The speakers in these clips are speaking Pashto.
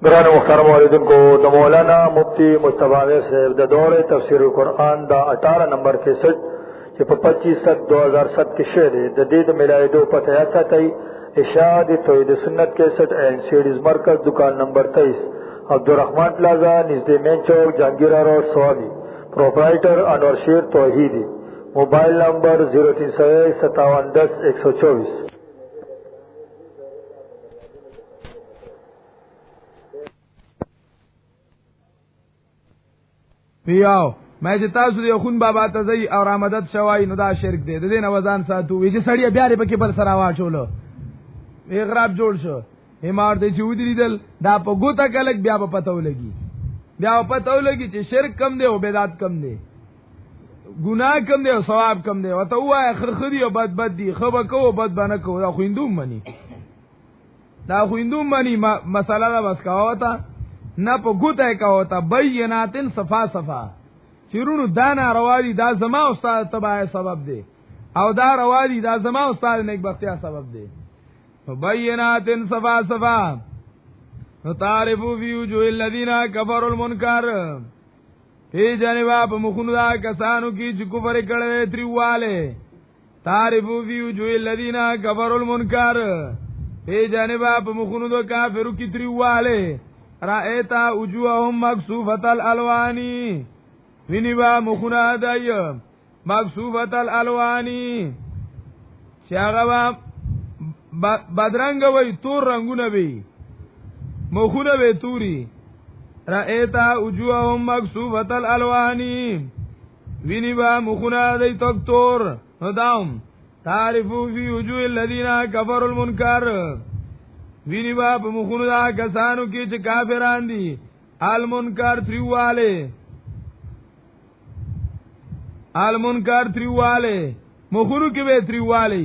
گران مختارم والدین کو دا مولانا مفتی مصطفی صاحب دا دور تفسیر قرآن دا 18 نمبر کے سٹ چی پا 25/7/2007 کی شعر دا دید ملائی دو پتہ ایسا تی اشاعت توحید سنت کے سٹ اینڈ سیڈیز مرکز دکان نمبر 23 عبدالرحمن پلازا نزد مین چوک جہانگیرہ روڈ سوابی پروپرائیٹر انور شیر توحیدی موبائل نمبر 03015710-124 پیاو مې چې تاسو د خون بابا ته ځي او رامدد شوای نو دا شرک دی د دې نه وزن ساتو وی چې سړی بیا لري پکې بل سره واچولو اغراب جوړ شو همار دې چې ودی لیدل دا په ګوته کلک بیا په پتو لګي چې شرک کم دی او بدعت کم دی ګناه کم دی او ثواب کم دی وته وای خرخدي او بد دی خو به کو بد بنه کو دا خويندوم مني مساله دا بس کاوته نه په ګوته کاوته بیناتن صفا چیرونو دا ناروادي دا زما استاد تبع سبب دی او دا روادي دا زما استاد نیکبختیا سبب دی بیناتن صفا نو تعرفو فی وجوه الذین کفروا المنکر ای جانبا په مخونو دا کسانو کی چې کفر کړي تریواله تعرفو فی وجوه الذین کفروا المنکر ای جانبا په مخونو دا کافرو کی تریواله رایتا وجوههم مکسوفه الالوانی وینبا مخونا دای مکسوفه الالوانی شاغبا بدرنګ وای تور رنگونه وی مخونه به توري رایتا وجوههم مکسوفه الالوانی وینبا مخونه دای تور ندام تعرفو فی وجوه الذین کفروا المنکر وینبا په مخونو دا کسانو کې چې کافران دي المنکر تریواله مخونو کې به تریواله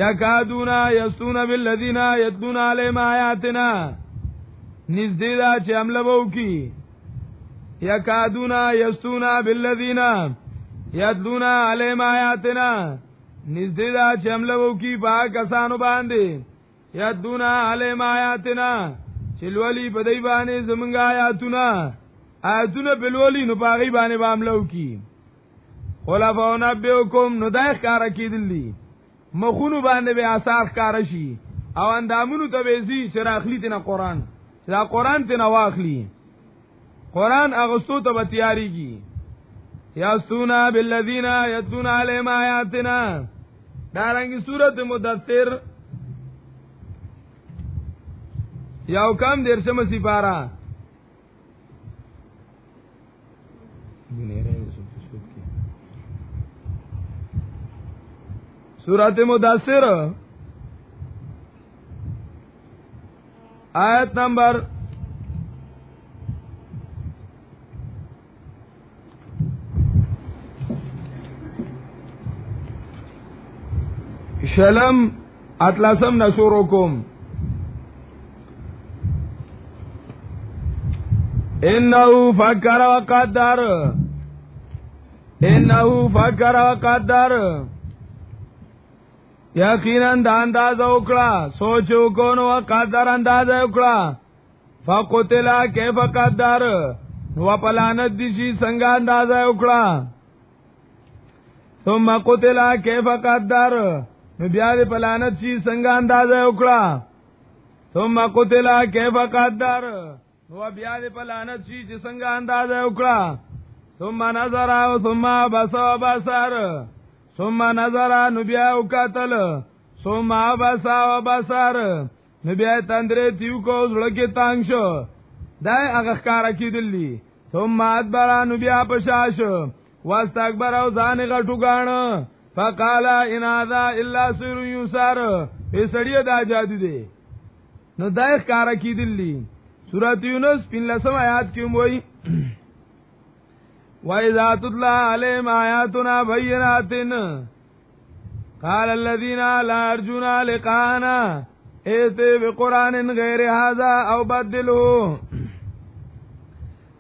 یا کادونا یسون بالذین یتلون علیهم آیاتنا نزدې دا چې عمله وو کی یا کادونا یسون بالذین یتلون علیهم آیاتنا نزدې دا چې عمله وو کی با کسانو باندې یادونا علیم آیاتنا چلولی بدای باندې زمونږ آیاتونه بلولی نو پاغي باندې باملو کی خلفاء نبئکم نو دای ښکارا کیدلی مخونو باندې به آثار ښکارا شي او اندامونو ته به زی چې راخلی تنه قران دا قران تنه واخلی قران اغستو ته به تیاریږي یاسونا بالذین یتلون علیهم آیاتنا دارنګي سورۃ مدثر یو کم درشم سپارا سورۃ مدثر آیت نمبر شلم اطلسم نشورکم انہو فکر وقدر یقینا دا انداز وکړه سوچ وکونو قدر انداز وکړه فقتلا کیف قدر نو پلانت دشي څنګه انداز وکړه ثم قتلا کیف قدر نو بیا دې پلانت شي څنګه انداز وکړه ثم قتلا کیف قدر نو بیا دې په لعنت شي چې څنګه اندازه وکړه ثم نظر او ثم بصر ثم نظر نو بیا وکتل ثم بصر نو بیا تندرې تیو کو زړه کې تانګ شو دای هغه ښکارا کیدلی ثم ادبر نو بیا پشاش واستكبر او ځان غټو غاڼ فقال ان هذا الا سر يسار ای سړی دا جادو دی نو دای ښکارا کیدلی سورۃ یونس 15 آیات کې وایي وَإِذَا تُتْلَى عَلَيْهِمْ آيَاتُنَا بَيِّنَاتٍ قَالَ الَّذِينَ لَا يَرْجُونَ لِقَاءَنَا ائْتِ بِقُرْآنٍ غَيْرِ هَذَا أَوْ بَدِّلْهُ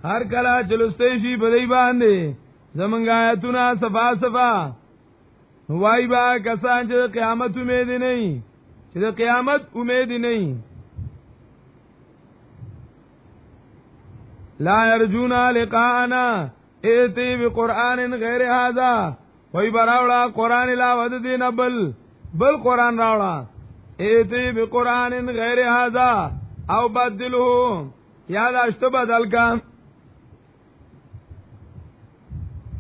هر کله چلوستې شي بدای باندې زمونږ آیاتونه صفا وای با کسان چې قیامت امید نه لا يرجون لقاءنا ایتی بقرآن غیر هذا وی براولا قرآن علاوه دین بل قرآن راولا ایتی بقرآن غیر هذا او بدلو یاد اشتو بدل کا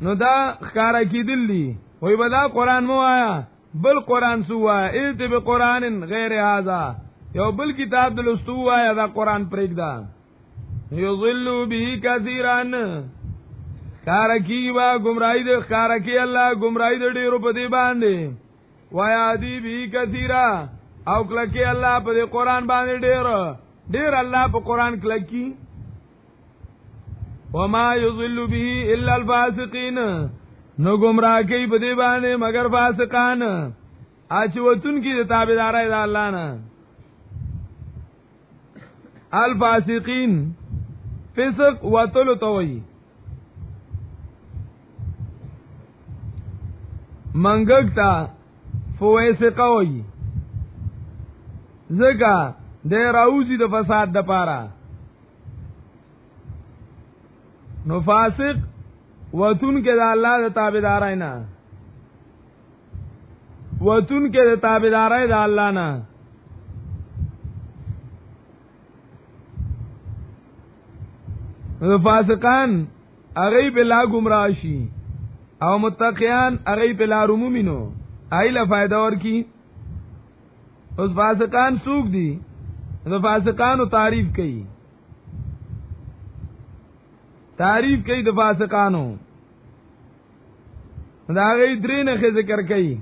نو دا خکارا کی دل دی وی بدا قرآن مو آیا بل قرآن سو آیا ایتی بقرآن غیر هذا یو بل کتاب دلستو آیا دا قرآن پریک دا یضلو به کثیران خارکی با گمراهی ده خارکی الله گمراهی ده ډیرو په دی باندې وایادی به کثیرا او کلکی الله په قرآن باندې ډیر الله په قرآن کلکی وما یضل به الا الفاسقین نو گمراه کوي په دی باندې مگر فاسقان اچ وتون کی تابعدارای د الله نه الفاسقین فسق وتلو توي منګکتا فویسقه وي زګه د راوزی د فساد د پاره نو فاسق وتون کې د الله د تابعدارای نه وتون کې د تابعدارای د الله نه نو فاسقان هغه بلا گمراه شي او متقیان هغه بلا رومینو ایله فائدہ ورکی اوس فاسقان سوق دي نو فاسقانو تعریف کوي د فاسقانو دا غي درې نه ذکر کوي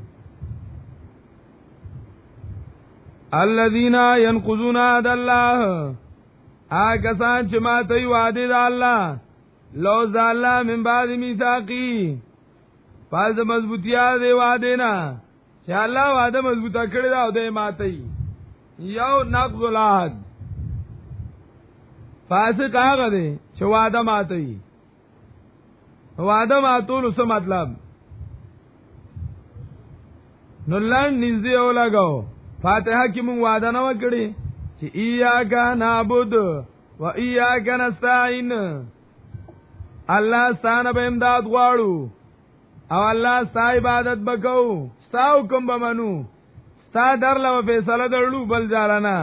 الذين ينقضون عهد الله آکسان چې ماته وعده د الله لو زالا من بعد میثاقی پس مضبوطیا دی وعده نه چې الله وعده مضبوطه کړی دا او د ماته یو نقض العهد فاسق هغه دی چې وعده ماته وعده ماتول څه مطلب نو لن نږدې ولګاو فاتحه کې مونږ وعده نه وکړي چې ایاک نعبد و ایاک نستعين الله ستانه به امداد غواړو او الله ستا عبادت وکاو ستا حکم به منو ستا درله فیصله درلو بل ځارانا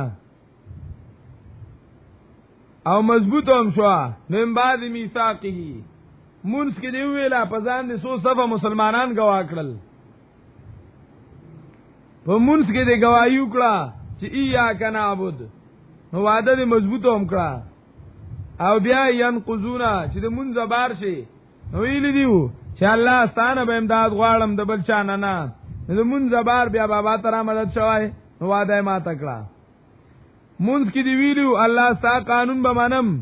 او مضبوط هم شو من بعد میثاقه مونږ کې دی ویلا پزان دي سو صفه مسلمانان گواه کړل په مونږ کې دی گواہی وکړه چې ایاک نعبد نو وعده دې مضبوط هم کړه او بیا ينقذونا چې د مونږ بار شي نو ویل دیو چې الله ستانه به امداد غواړم د بل چا نه نه د مونږ بار بیا بابا ترا مدد شوای نو وعده ما تکړه مونږ کې دی ویلو الله ستا قانون به منم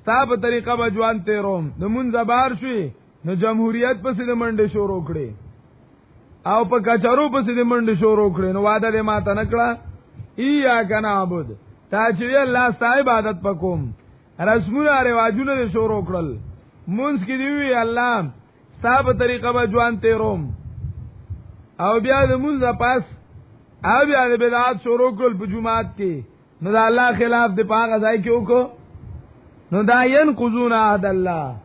ستا په طریقه به ژوند تیروم د مونږ بار شي نو جمهوریت پسې د منډه شروع کړي او په کچارو پسې د منډه شروع کړي نو وعده دې ما ته نکړه ایاک نعبد تا چې الله ستا عبادت پکوم رسمونه رواجونه دې شروع کړل مونږ کې دی وی الله ستا په طریقه به ژوند تیروم او بیا د مونږ پاس او بیا د بدعات شروع کړل په جمعات کې نو دا الله خلاف د پاغه ځای کې وکړو نو دا ينقضون عهد الله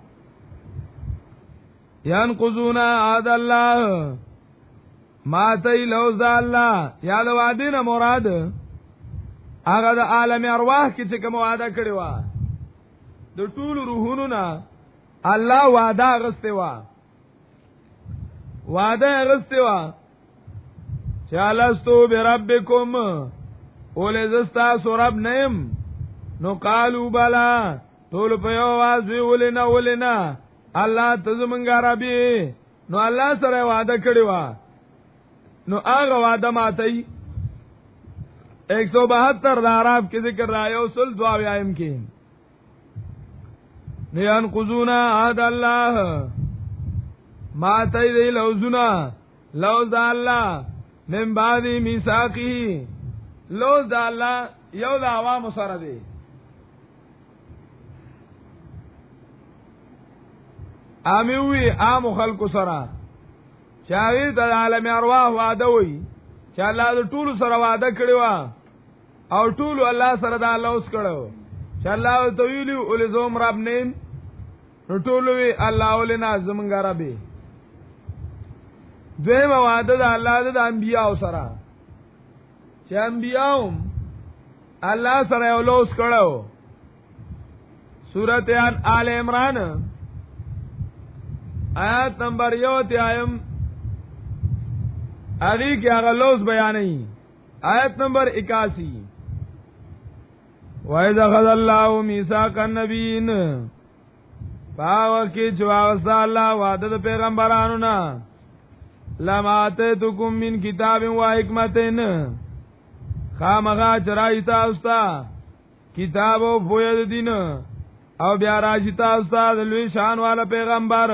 ينقضون عهد الله ما ته لوز الله یا د وعده نه مراد هغه د عالم ارواح کې چې کوم وعده کړی و د ټول روحونو نه الله وعده غسته و چې الستو بربکم اولې زستا سورب نیم نو قالو بلا ټول په یو واز وی ولنا الله تزمنګ ربي نو الله سره وعده کړی و نو هغه وعده ماتای 172 د عرب کې ذکر رايو سل دعا ویایم کې نیان قزونا عهد الله ماتای دی لوزنا لوز الله من بعد میثاقه لوز الله یو د عوام سره دی امیوی عام خلق سره چاوی د عالم ارواح وعده وي چې الله د ټول سره وعده کړی و او ټول الله سره د الله اوس کړو چې الله تویل ولزوم رب نیم نو ټول وی الله ولنا زمونږ ربي دویمه وعده د الله د انبیاء سره چې انبیاء الله سره یو لوس کړو سورۃ آل عمران آیات نمبر 1 تیایم ادي کې هغه لوس بیانې آیت نمبر 81 وَإِذْ أَخَذَ اللَّهُ مِيثَاقَ النَّبِيِّينَ پاو کې چې واغسته الله وعده د پیغمبرانو نه لما آتيتكم من كتاب وحکمت خامغا چرای تاسو ته کتاب او فوید دین او بیا راځي تاسو ته د لوی شان والا پیغمبر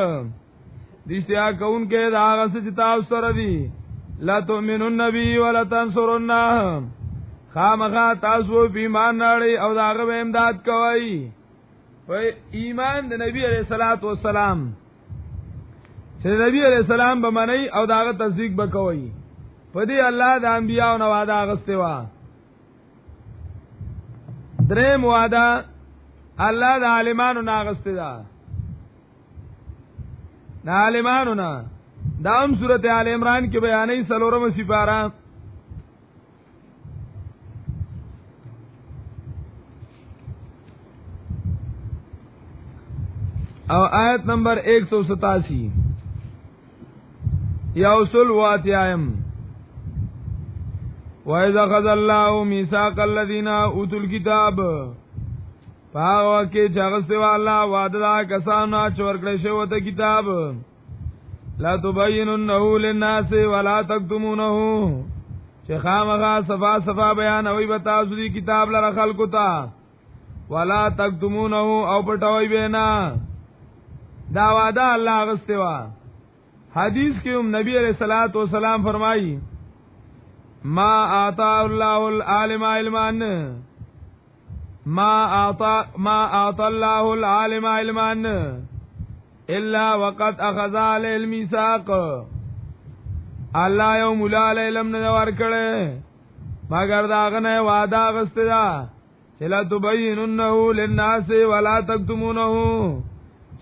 دشتیا کون کې دا غس چې تاسو سره دی لا تؤمنون النبي ولا تنصرون خامغا تاسو په ایمان نړۍ او داغه به امداد کوي په ایمان د نبی عليه الصلاه والسلام چې نبی عليه السلام به منی او داغه تصدیق وکوي په دې الله د انبیانو نو وعده غسته وا درې وعده الله د عالمانو ناغسته ده د عالمانو نه دا هم سورته آل عمران کې بیانې سلورم سپاره او آیت نمبر 187 یوصل واتیایم وَإِذْ أَخَذَ اللَّهُ مِيثَاقَ الَّذِينَ أُوتُوا الْكِتَابَ پاو کې چاغسته والا وعده کسانو چې ورکړې شو ته کتاب لا تبیننه للناس ولا تکتمونه چې خامغه صفا صفا بیان اوی بتا سودی کتاب لره خلقو ته ولا تکتمونه او پټوي بینا دا وعده الله غسته وا حدیث کې هم نبی علیہ الصلوۃ والسلام فرمایي ما آتا الله العالم علما ما اعطى الله العالم علما الا وقد اخذ عليه الميثاق الله یو مولا علم نه ورکړي مگر دا غنه وعده غسته دا چې لا تبیننه للناس ولا تکتمونه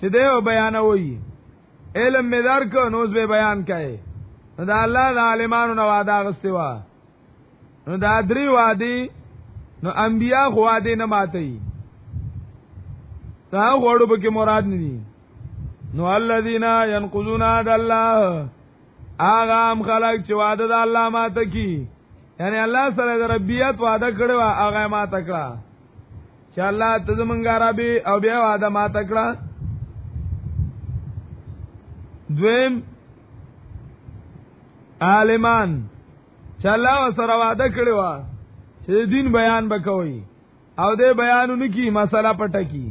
چې دیو بیانوي علم می درک نو به بیان کړي دا الله د عالمانو نو وعده غسته وا نو دا درې وعده نو انبیاء خو وعده نه ماتي دا غوړو به کې مراد ندي نو الذين ينقضون عهد الله اغه ام خلق چې وعده د الله ماته کی یعنی الله سره د ربیت وعده کړو اغه ماته کړه چې الله ته زمونږه ربي او بیا وعده ماته کړه دویم عالمان چې الله سره وعده کړو چې دین بیان وکوي او دې بیانونه کی مسله پټه کی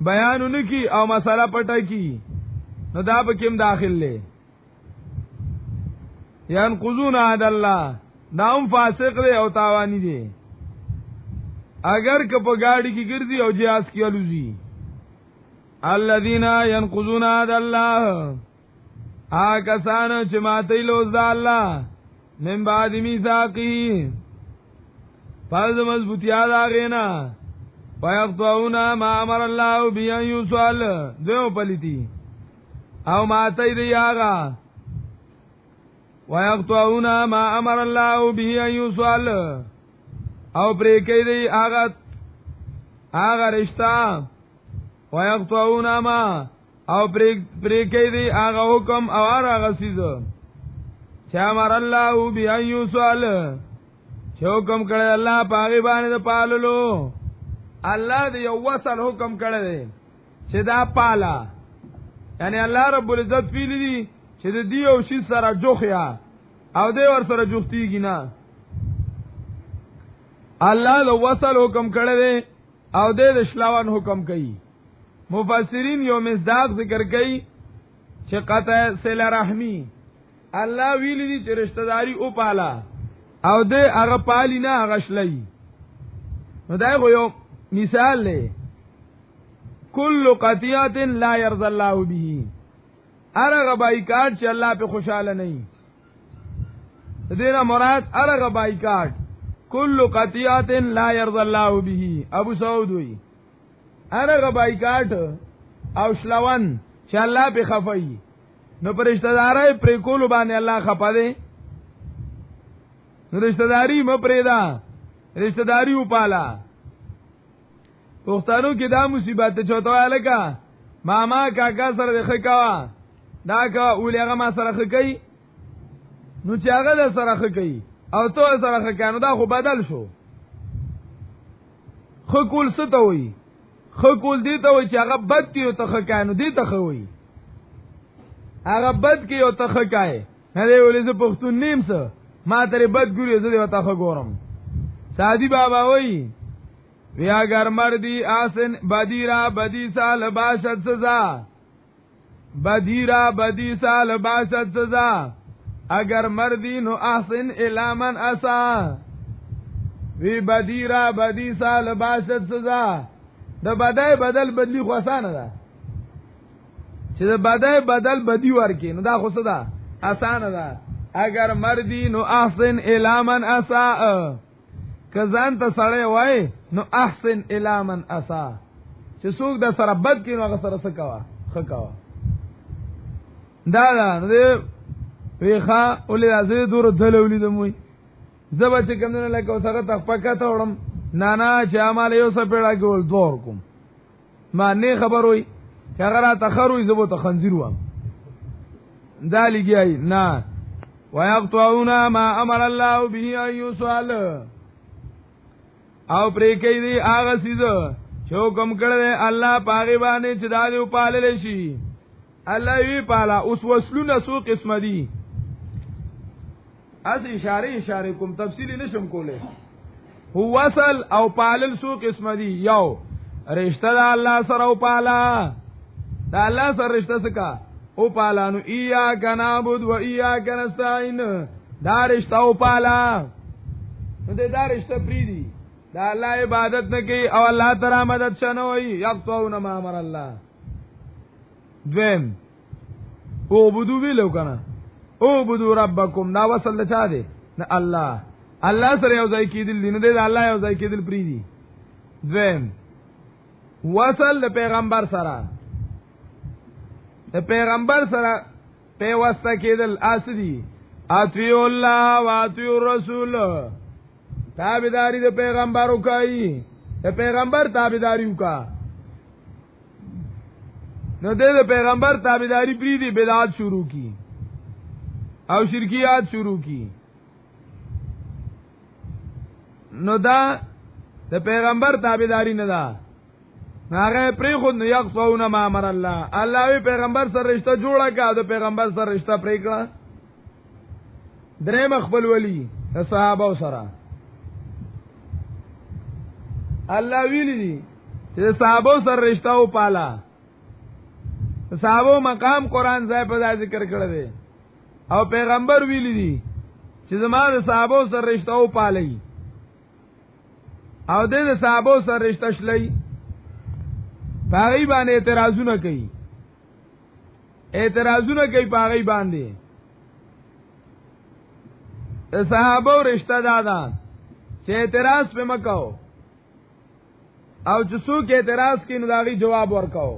بیانونه کی او مسله پټه کی نو دا به کوم داخل لې ينقضون عهد الله نام فاسق دی او تاوانی دی اگر که په گاڑی کې ګرځي او جهاز کې الوزي الذين ينقضون عهد الله کسان چې ماته لوز د الله من بعد میثاقی پس مضبوطیا دا غینا فیقطعون ما امر الله به ان یوصل دیو پلیتی او ماته دی آغا ویقطعون ما امر الله به ان یوصل او پریکی دی آغا رشتہ ویقطعون ما او پریکی دی آغا حکم او آغا سیز چه امر الله به ان یوصل چې حکم کړی الله پاغي باندې د پاللو الله دې یو وصل حکم کړی دی چې دا پالا یعنی الله رب العزت ویلي دي چې د دې او شي سره جوخیا او دې ور سره جوختيږي نه الله د وصل حکم کړی دی او دې د شلاوان حکم کوي مفسرین یو مصداق ذکر کوي چې قطع صله رحمی الله ویلي دي چې رشتہ داری او پالا او دې هغه پالی نه هغه شلای نو دا یو مثال دی کل قطیات لا يرضى الله به هغه بایکاټ چې الله په خوشاله نه وي دې نه مراد هغه بایکاټ کل قطیات لا يرضى الله به ابو سعود وی هغه بایکاټ او شلون چې الله په خفای نو پر رشتہ دارای پر کول باندې الله خپا دی نو رشتہ داری م پرېدا رشتہ داری وپالا پښتنو کې دا مصیبت چوتو الکا ماما کاکا سره د خکوا دا کا اولېغه ما سره خکې نو چې هغه د سره خکې او تو سره خکانو دا خو بدل شو خکول څه ته وي خکول دي ته وي چې هغه بد کیو ته خکانو دي ته خوي هغه بد کیو ته خکای نه دی ولې زه پښتون نیم څه ما ترې بد ګوري زه دې وتا خو ګورم سادی بابا وای وی اگر مردی آسن بدیرا بدی سال باشد سزا بدیرا بدی سال باشد سزا اگر مردی نو آسن الامن اسا وی بدیرا بدی سال باشد سزا د بدای بدل بدلی خو آسان ده چې د بدای بدل بدی ورکی نو دا خو څه ده آسان ده اگر مردی نو احسن الامن اسا کزان ته سړی وای نو احسن الامن اسا چې څوک د سره بد کینو هغه سره څه کوا خکوا دا نو ویخه ولې ازې دور دلولې دموي زبا چې کومنه لکه سره تخپکا ته وړم نانا چې عمل یو څه پیړا کول دور کوم ما نه خبر وای چې هغه را تخروي زبو ته خنزیر وام دا لګي نه ويقطعون ما امر الله به ان يصل او پرې کوي دی هغه سیز چې کوم کړه الله پاغي باندې چې دالو پالل شي الله وی پالا اوس وصلونه سو قسم دي اس اشاره کوم تفصیلی نشم کوله هو وصل او پالل سو قسم دي یو رشتہ د الله سره او پالا د الله سره رشتہ سکا او پالانو ایاک نعبد و ایاک نستعین دا رشتہ او پالا نو دې دا رشتہ پریدي دا الله عبادت نه کوي او الله تعالی مدد شنوي یقطعون ما امر الله دویم او بدو ویلو کنه او بدو ربکم دا وصل چا دي نه الله سره یو ځای کېدل نه دي الله یو ځای کېدل پریدي دویم وصل پیغمبر سره د پیغمبر سره پیوسته کېدل اسدي اطیع الله و اطیع الرسول تابعداري د پیغمبر وکای د پیغمبر تابعداري وکا نو د پیغمبر تابعداري پری دي بدعت شروع کی او شرکیات شروع کی نو دا د پیغمبر تابعداري نه ده هغه پری خود نه یقصون ما امر الله الله وی پیغمبر سره رشتہ جوړه کا د پیغمبر سره رشتہ پری کړه درې مخبل ولی صحابه سره الله ویلی دي چې صحابه سره رشتہ او پالا صحابه مقام قران ځای په ځای ذکر کړی دی او پیغمبر ویلی دي چې زموږ صحابه سره رشتہ او پالي او د صحابه سره رشتہ شلي پاغي باندې اعتراضونه کوي پاغي باندې صحابه رشتہ دادا چې اعتراض په مکو او چې څوک اعتراض کوي نو داغي جواب ورکاو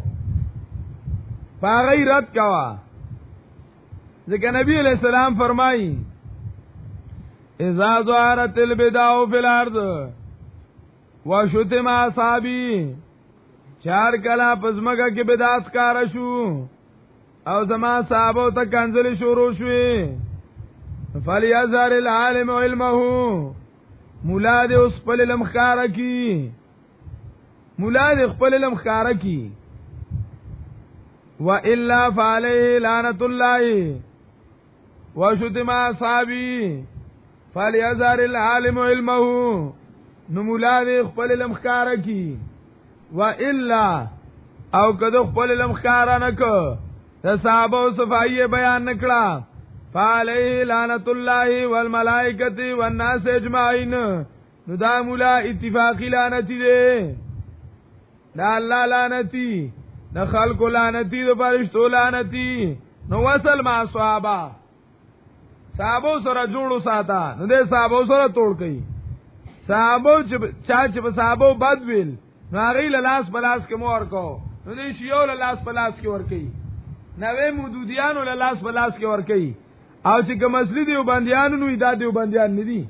پاغي رد کوا ځکه نبی علیہ السلام فرمایي اذا ظهرت البدع في الارض وشتم اصحابي چار کلا پزماګه کې بدعت کار شو او زما صحابه ته کنځل شروع شوې فلیظهر العالم علمه مولا دې اوس په علم خاره کی والا فعليه لعنت الله وشتم اصحابي فلیظهر العالم علمه نو مولا دې خپل علم خاره کی والا او کدو خپل علم خاره نکو د صحابه صفایي بیان نکړه فعليه لعنت الله والملائکه والناس اجمعين نو دا مولا اتفاقی لعنتی دے دا الله لعنتی دا خلق لعنتی دا فرشتو لعنتی نو وصل ما صحابه سره جوړو ساته نو دې صحابه سره توڑ کئ صحابه چې په صحابه بد ویل نو هغه لاس بلاس کې مور کو نو دې شیو له لاس په لاس کې ور کوي، نوې مودودیانو له لاس په لاس کې ور کوي، او چې کوم اصلي دیوبندیانو نو دا دیوبندیان نه دي.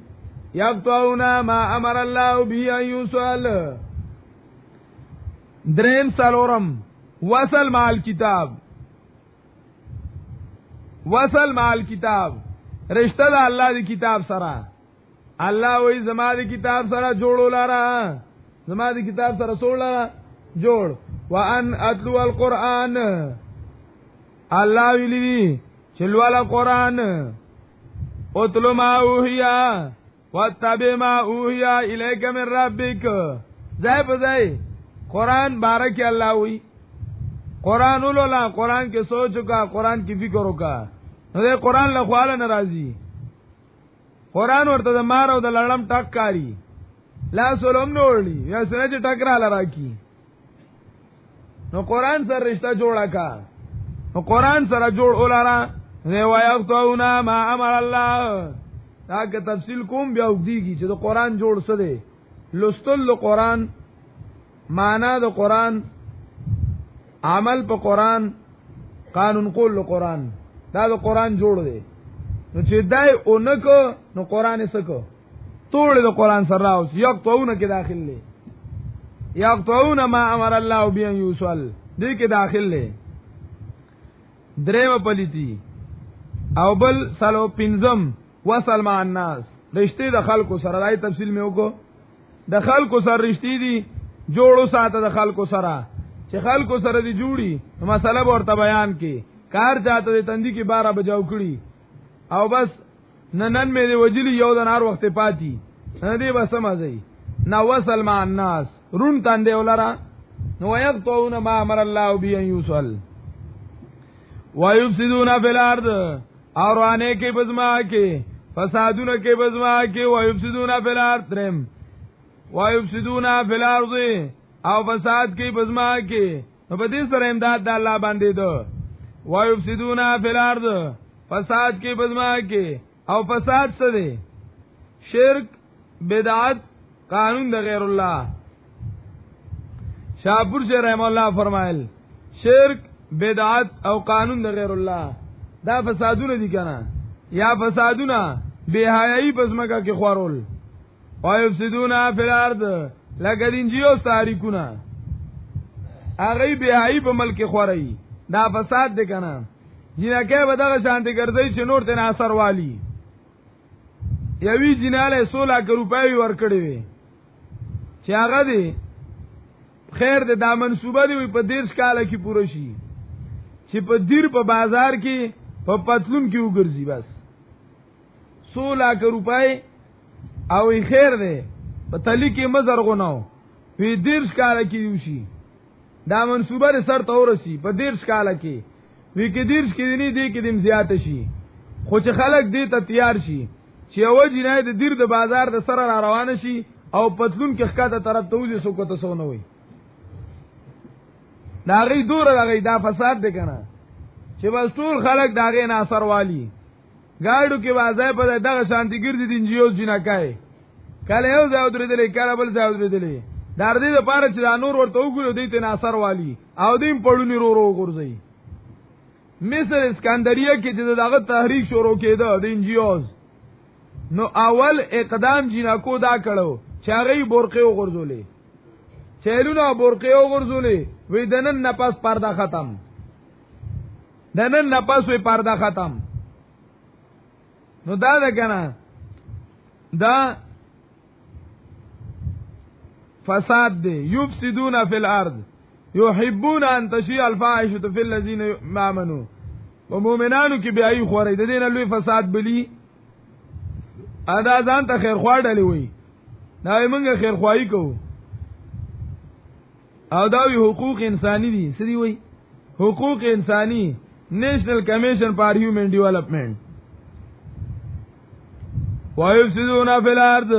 یقطعون ما امر الله به ان یوصل. دریم سالورم وصل مع الكتاب، وصل مع الكتاب، رشتہ د الله دی کتاب سره. الله وی زما دی کتاب سره جوړول را، زما دی کتاب سره سوړل جوړ. وان اتلو القرآن، الله ویلی چلوالا قرآن. اتلو ما اوحیا واتبع ما اوحیا الیک من ربک. ځای په ځای قرآن بارک الله وی، قرآن ولولا، قرآن کې سوچ وکا، قرآن کې فکر وکا. نو دې قرآن له خواله ناراضي، قرآن ورته د مار او د لړم ټک کاری، لا سلام نوړي یا سره چې ټکرا لراکی. نو قرآن سره رشتہ جوړا کا، نو قرآن سره جوړ ولارا. نه وایقتونا ما امر الله. دا که تفصیل کوم بیا وګدیږي چې د قرآن جوړ څه دی. لستل قرآن، معنا د قرآن، عمل په قرآن، قانون قول قرآن، دا د قرآن جوړ دی. نو چې دای اونکو نو قرآن سکو توړ د قرآن سره راوس. یقطعون کې داخل دی، یقطعون ما امر الله بان یوصل دې کې داخل دی. دریم پلیتی او بل سلو پنزم وصل مع الناس، رشتې د خلکو سره. دای تفصیل مې وکړو، د خلکو سره رشتې دي جوړو ساته د خلکو سره، چې خلکو سره دی جوړي مسله ورته بیان کې. کار چاته د تندې کې 12 بجاو کړي او بس نن مې دی وجلی یو د نار وخت پاتی نه دی بس مزي. نو وصل مع الناس رون تاندې ولرا. نو یقطعون ما امر الله به ان یوصل ويفسدون فی الارض، اور روانه کې بزما کې فسادونه کې بزما کې. ويفسدون فی الارض درم، ويفسدون فی الارض او فساد کې بزما کې. نو په دې سره امداد د الله باندې ده. ويفسدون فی الارض، فساد کې بزما کې. او فساد څه دی؟ شرک، بدعت، قانون د غیر الله. شاپور سے رحم الله فرمایل شرک، بدعت او قانون د غیر الله دا فسادونه دي کنه، یا فسادونه بے حیايي پسمکا کې خورول. ويفسدون فی الارض، لکه دینجیو تاریکونه هغه بے حیايي په ملک خوري، دا فساد دی کنه. جنکه به دغه شانتی ګرځي چې نور ته اثر والی. یوی جناله 16 روپۍ ورکړي وي چې هغه دی خیر د دا منصوبه دی په 10 کال کې پوره شي، چې په دیر په بازار کې په پتلون کې وګرځي. بس 16 روپۍ او خیر دی په تلی کې مزر غناو وی 10 کال کې وشي. دا منصوبه سر ته ورسی په 10 کال کې وی کې 10 کې نه دی کې دیم زیات شي. خو چې خلک دې ته تیار شي چې او جنای د دیر د بازار د سره را روان شي او پتلون کې ښکته طرف ته وځي سو کوته سونه وي. دا غي دور راغی، دا فساد دی کنه چې بس ټول خلک دا غي ناصر والی. گاډو کې وازای په دغه شانتی ګرځي دین جیو جنکای کله یو ځای درېدلې کله بل ځای درېدلې. دا دې لپاره چې دا نور ورته وګورو دې ته ناصر والی او دې پړونی رو ګرځي. مصر اسکندریه کې چې دغه تحریک شروع کېده د انجیوز، نو اول اقدام جنکو دا کړو چې هغه برقه وغورځولې، چیلونه برقه وغورځولې. وی دنن نفس پرده ختم، دنن نفس وی پرده ختم. نو دا ده کنه دا فساد دی. یفسدون فی الارض یحبون ان تشیع الفاحشه فی الذین آمنوا. و مؤمنانو کې بیاي خوري د دین لوی فساد بلی. ادا ځان ته خیر خوا ډلی وي، دا موږ خیر خوایي کوو. او دا وی حقوق انسانی دي. سړي وي حقوق انسانی، نیشنل کمیشن فار هیومن ډیولپمنٹ. وایفسدون فی الارض،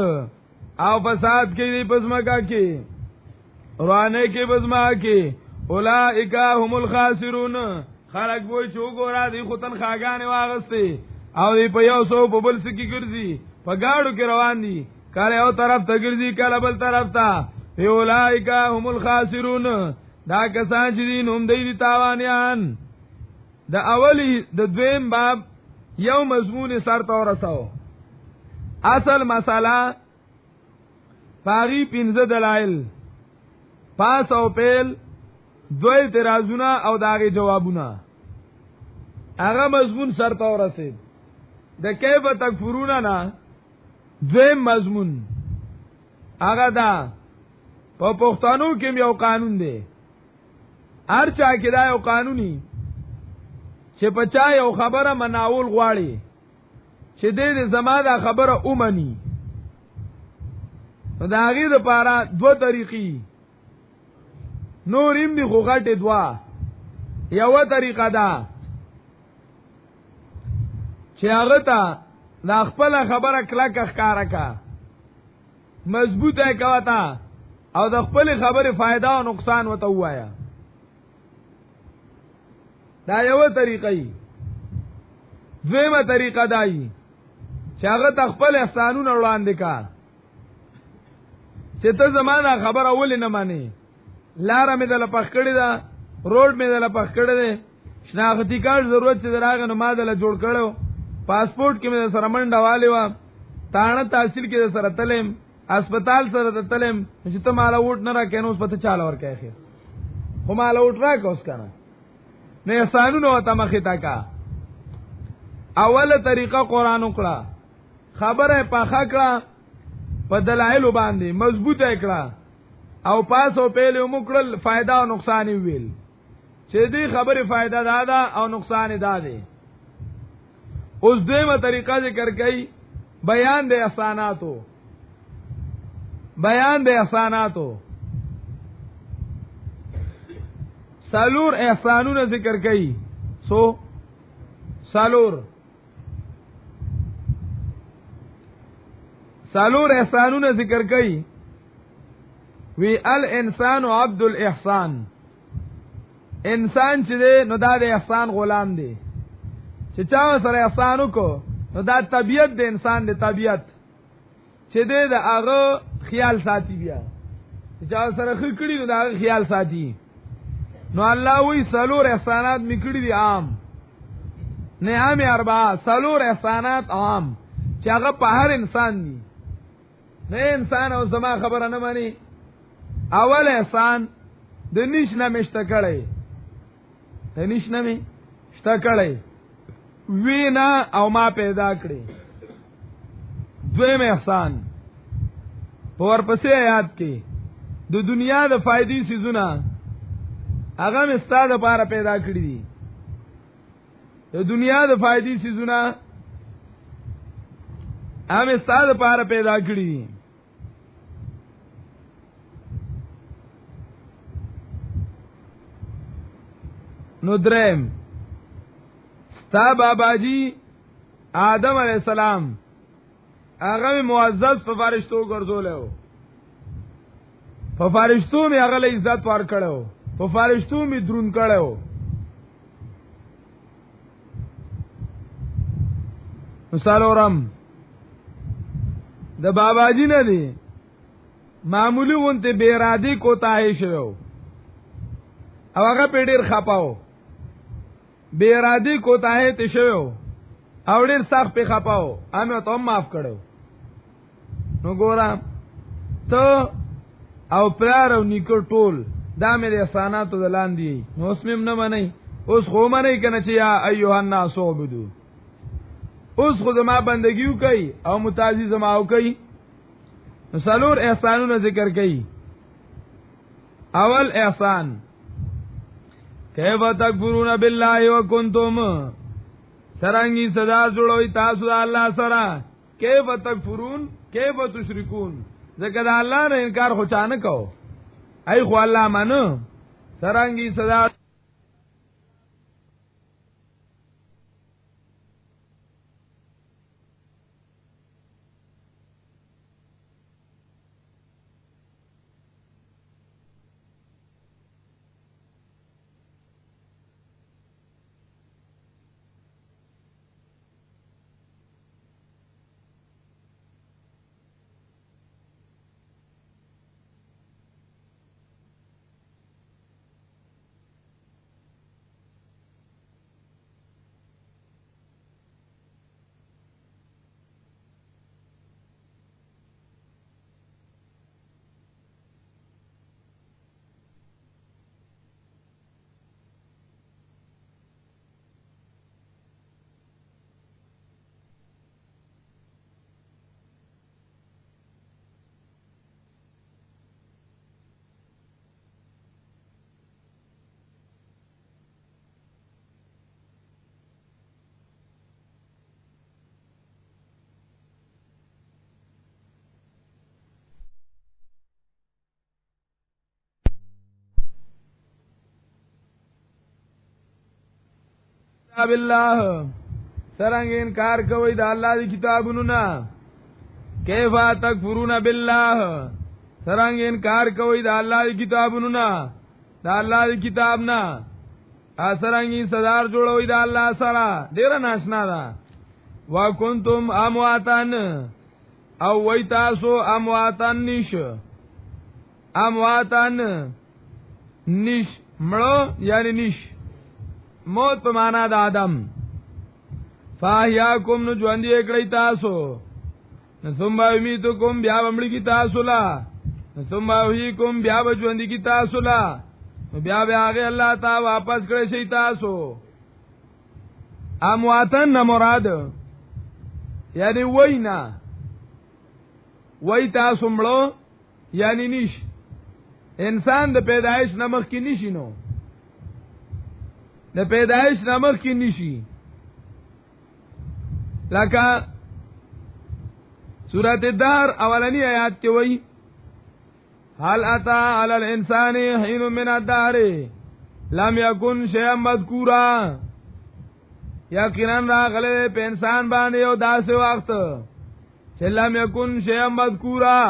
او فساد کې دی پسمکا کې، روانه کې پسما کې. اولئک هم الخاسرون، خلق وای چې وګورا دی خدن خاګانې واغسته او دی په یو سو په بل سکی ګرځي، په گاډو کې روان دي، کله یو طرف ته ګرځي کله بل طرف ته. اولئک هم الخاسرون، دا کسان چې دین هم دی تاوانیان. د اولی د دویم باب یو مضمون سر ته ورساو. اصل مساله پاغي 15 دلایل، پاس او پیل، دوی اعتراضونه او داغه جوابونه. هغه مضمون سر ته ورسید. د کیف تکفرون نه دویم مضمون هغه دا په پښتنو کې یو قانون دی. هر چا کې دا یو قانوني چې پچا یو خبره مناول غواړي چې دې زما دا خبره اومني، نو دا غي د پاره دو طریقې نور ایم دی خو غټه دوا. یو طریقه دا چې هغه ته دا خپل خبره کلک ښکارا کا، مضبوطه کاوه او د خپل خبره فائدہ او نقصان وته وایا. دا یو طریقه ای. دویمه طریقه دای چې هغه خپل احسانونه وړاندې کا چې ته زمانہ خبره ولې نه مانی، لار مې دل پخ کړی دا، روډ مې دل پخ کړی دی، شناختی کارت ضرورت چې دراغه نو ما دل جوړ کړو، پاسپورت کې مې سره منډه والی و، تانه تحصیل کې سره تلم، هسپتال سره تلم، چې ته مال وټ نه راکې نو پته چاله ورکې خیر خو مال وټ راکوس کنه نه احسانونه وته مخې تا کا. اوله طریقه قران وکړه، خبره پاخه کړه، په دلایل باندې مضبوطه کړه او پاسو پیلو مکړل، فائدہ او نقصان ویل چې دې خبره فائدہ دادا او نقصان داده. اوس دیمه طریقه ذکر کړي، بیان د احساناتو. بیان د احساناتو سالور احسانونه ذکر کړي. سو سالور احسانونه ذکر کړي. وی الانسان عبد الاحسان، انسان چې دی نو دا د احسان غلام دی. چې چا سره احسان وکړو نو دا طبیعت د انسان دی، طبیعت چې دی د هغه خیال ساتي، بیا چې چا سره خکړي نو دا هغه خیال ساتي. نو الله وی سالور احسانات میکړي دي عام، نعم اربعه، سالور احسانات عام چې هغه په هر انسان دي. نه انسان او زما خبره نه مانی. اول احسان د نش نه مشته کړي، د نش نه مشته کړي، وینا او ما پیدا کړي. دویم احسان په ورپسې آیات کې د دنیا د فائدې سيزونه هغه مستاد لپاره پیدا کړی دي. د دنیا د فائدې سيزونه هغه مستاد لپاره پیدا کړی دي. نو درم ستا بابا جی آدم علیہ السلام هغه معزز په فرشتو ګرځولیو، په فرشتو می هغه له عزت ور کړو، په فرشتو می درون کړو. مثال اورم د بابا جی نه دی معمولی وونته بے ارادي کوتاهی شوو او هغه په ډیر خپاو، بے ارادي کوتاهی ته شوو او ډیر سخت په خپاو، امه ته معاف کړو. نو ګورم ته او پلار او نیکو ټول دا مې د احساناتو دلان دي، نو اوس مې نه منئ. اوس خو منئ کنه چې یا ایها الناس عبدو، اوس خو زما بندگیو کوي او متعزی زما او کوي. نو سالور احسانونه ذکر کوي. اول احسان کیف تکفرون بالله وکنتم، سرنګي صدا جوړوي تاسو د الله سره. کیف تکفرون کیف تشرکون، ځکه د الله نه انکار خو چانه کو، ای خو الله مانو. سرنګي صدا بالله سرنګ انکار کوي د الله دی کتابونو نه کیف تکفرون بالله سرنګ انکار کوي د الله دی کتابونو نه د الله دی کتاب نه اسرنګي صدر جوړوي د الله سره ډیر ناشنا ده وکنتم امواتن او وای تاسو امواتن نش مړو یعنی نش موت په معنا د آدم فاحیاکم نو ژوند یې کړی تاسو ثم یمیتکم بیا ومړي کی تاسو لا ثم یحییکم بیا ژوند کی تاسو لا بیا هغه الله تعالی واپس کړی شي تاسو امواتن مراد یعنی وینا وای تاسو مړو یعنی نش انسان د پیدایش نمخ کې نشي نو د پیدایش نمخ کې نشي لکه سورۃ الدهر اولنی آیات کې وای هل اتا علی الانسان حین من الدهر لم یکن شیئا مذکورا یقینا راغله په انسان باندې یو داسې وخت چې لم یکن شیئا مذکورا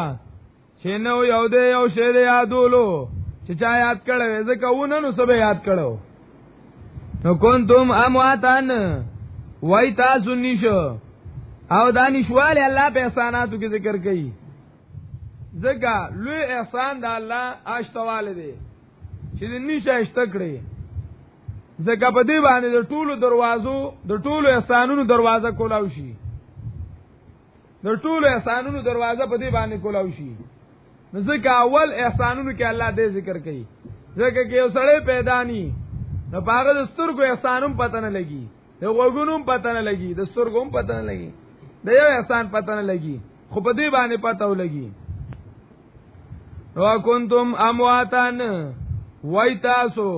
چې نو یو دې یو شی دې یادولو چې چا یاد کړو ځکه ونه نو سبه یاد کړو نو کنتم امواتن وای تاسو نشو او دانشواله الله په احساناتو کې ذکر کړي ځکه لوی احسان د الله اشتواله دی چې نشه اشتکړي ځکه په دې باندې د ټولو دروازو د ټولو احسانونو دروازه کولاو شي د ټولو احسانونو دروازه په دې باندې کولاو شي ځکه اول احسانونو کې الله دې ذکر کوي ځکه کې یو سړی پیدا ني نو پاغه د سترګو احسانوم پته نه لګي د وګونوم پته نه لګي د سترګوم پته نه لګي د یو احسان پته نه لګي خو په دې باندې پته ولګي وکنتم امواتن وای تاسو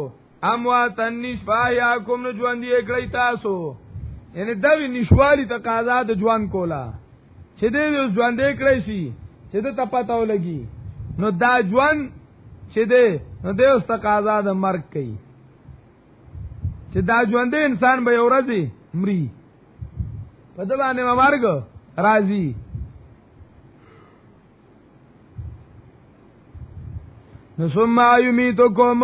امواتن نشفایاکم نو ژوند یې کړی تاسو یعنی دا نشوالی تقاضا د ژوند کولا چې دې ژوند یې کړی شي چې د پته ولګي نو دا ژوند چې دې نو د تقاضا د مرګ کوي چې دا ژوند انسان به ورځي مري په دې باندې مرګ راځي نو ثم یمیتکم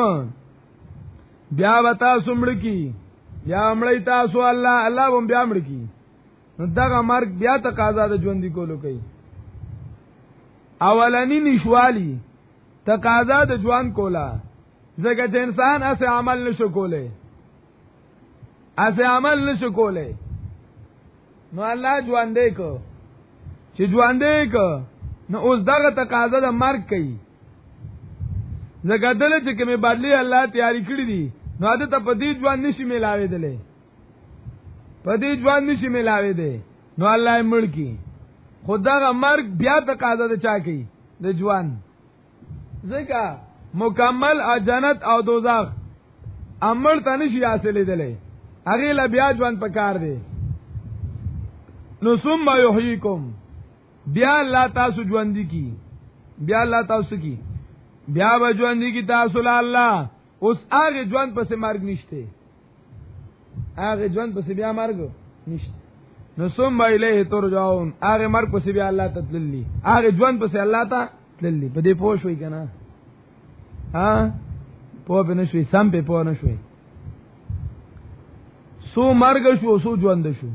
بیا وتا سمړ کی بیا مړی تاسو الله هم بیا مړ کی نو دا مرګ بیا تقاضا د ژوند کولو کوي اولنی نشوالی تقاضا د ژوند کولا ځکه چې انسان اسه عمل نشو کوله اسه عمل نشو کوله نو الله ژوندې کو چې ژوندې کو نو اوس دغه تقاضا د مرګ کوي زګدل چې کومه بدلی الله تیاری کړی دي نو عادت په دې ژوند نشي ملاوي دله په دې ژوند نشي ملاوي دي نو الله یې مړ کی خدای مرګ بیا تقاضا د چا کوي د ژوند ځکه مکمل جنت او دوزخ امر ته نشي حاصلې دله هغه لا بیا ژوند پکار دی نو ثم یحییکم بیا الله تاسو ژوند کی بیا الله تاسو کی بیا به ژوند کی تاسو له الله اوس هغه ژوند پس مرګ نشته هغه ژوند پس بیا مرګ نشته نو ثم الیه ترجعون هغه مرګ پس بیا الله ته تللی هغه ژوند پس الله ته تللی په دې پوه شوي کنه ها پوه به نشوي سم په پوه نشوي سو مرګ شو سو ژوند شو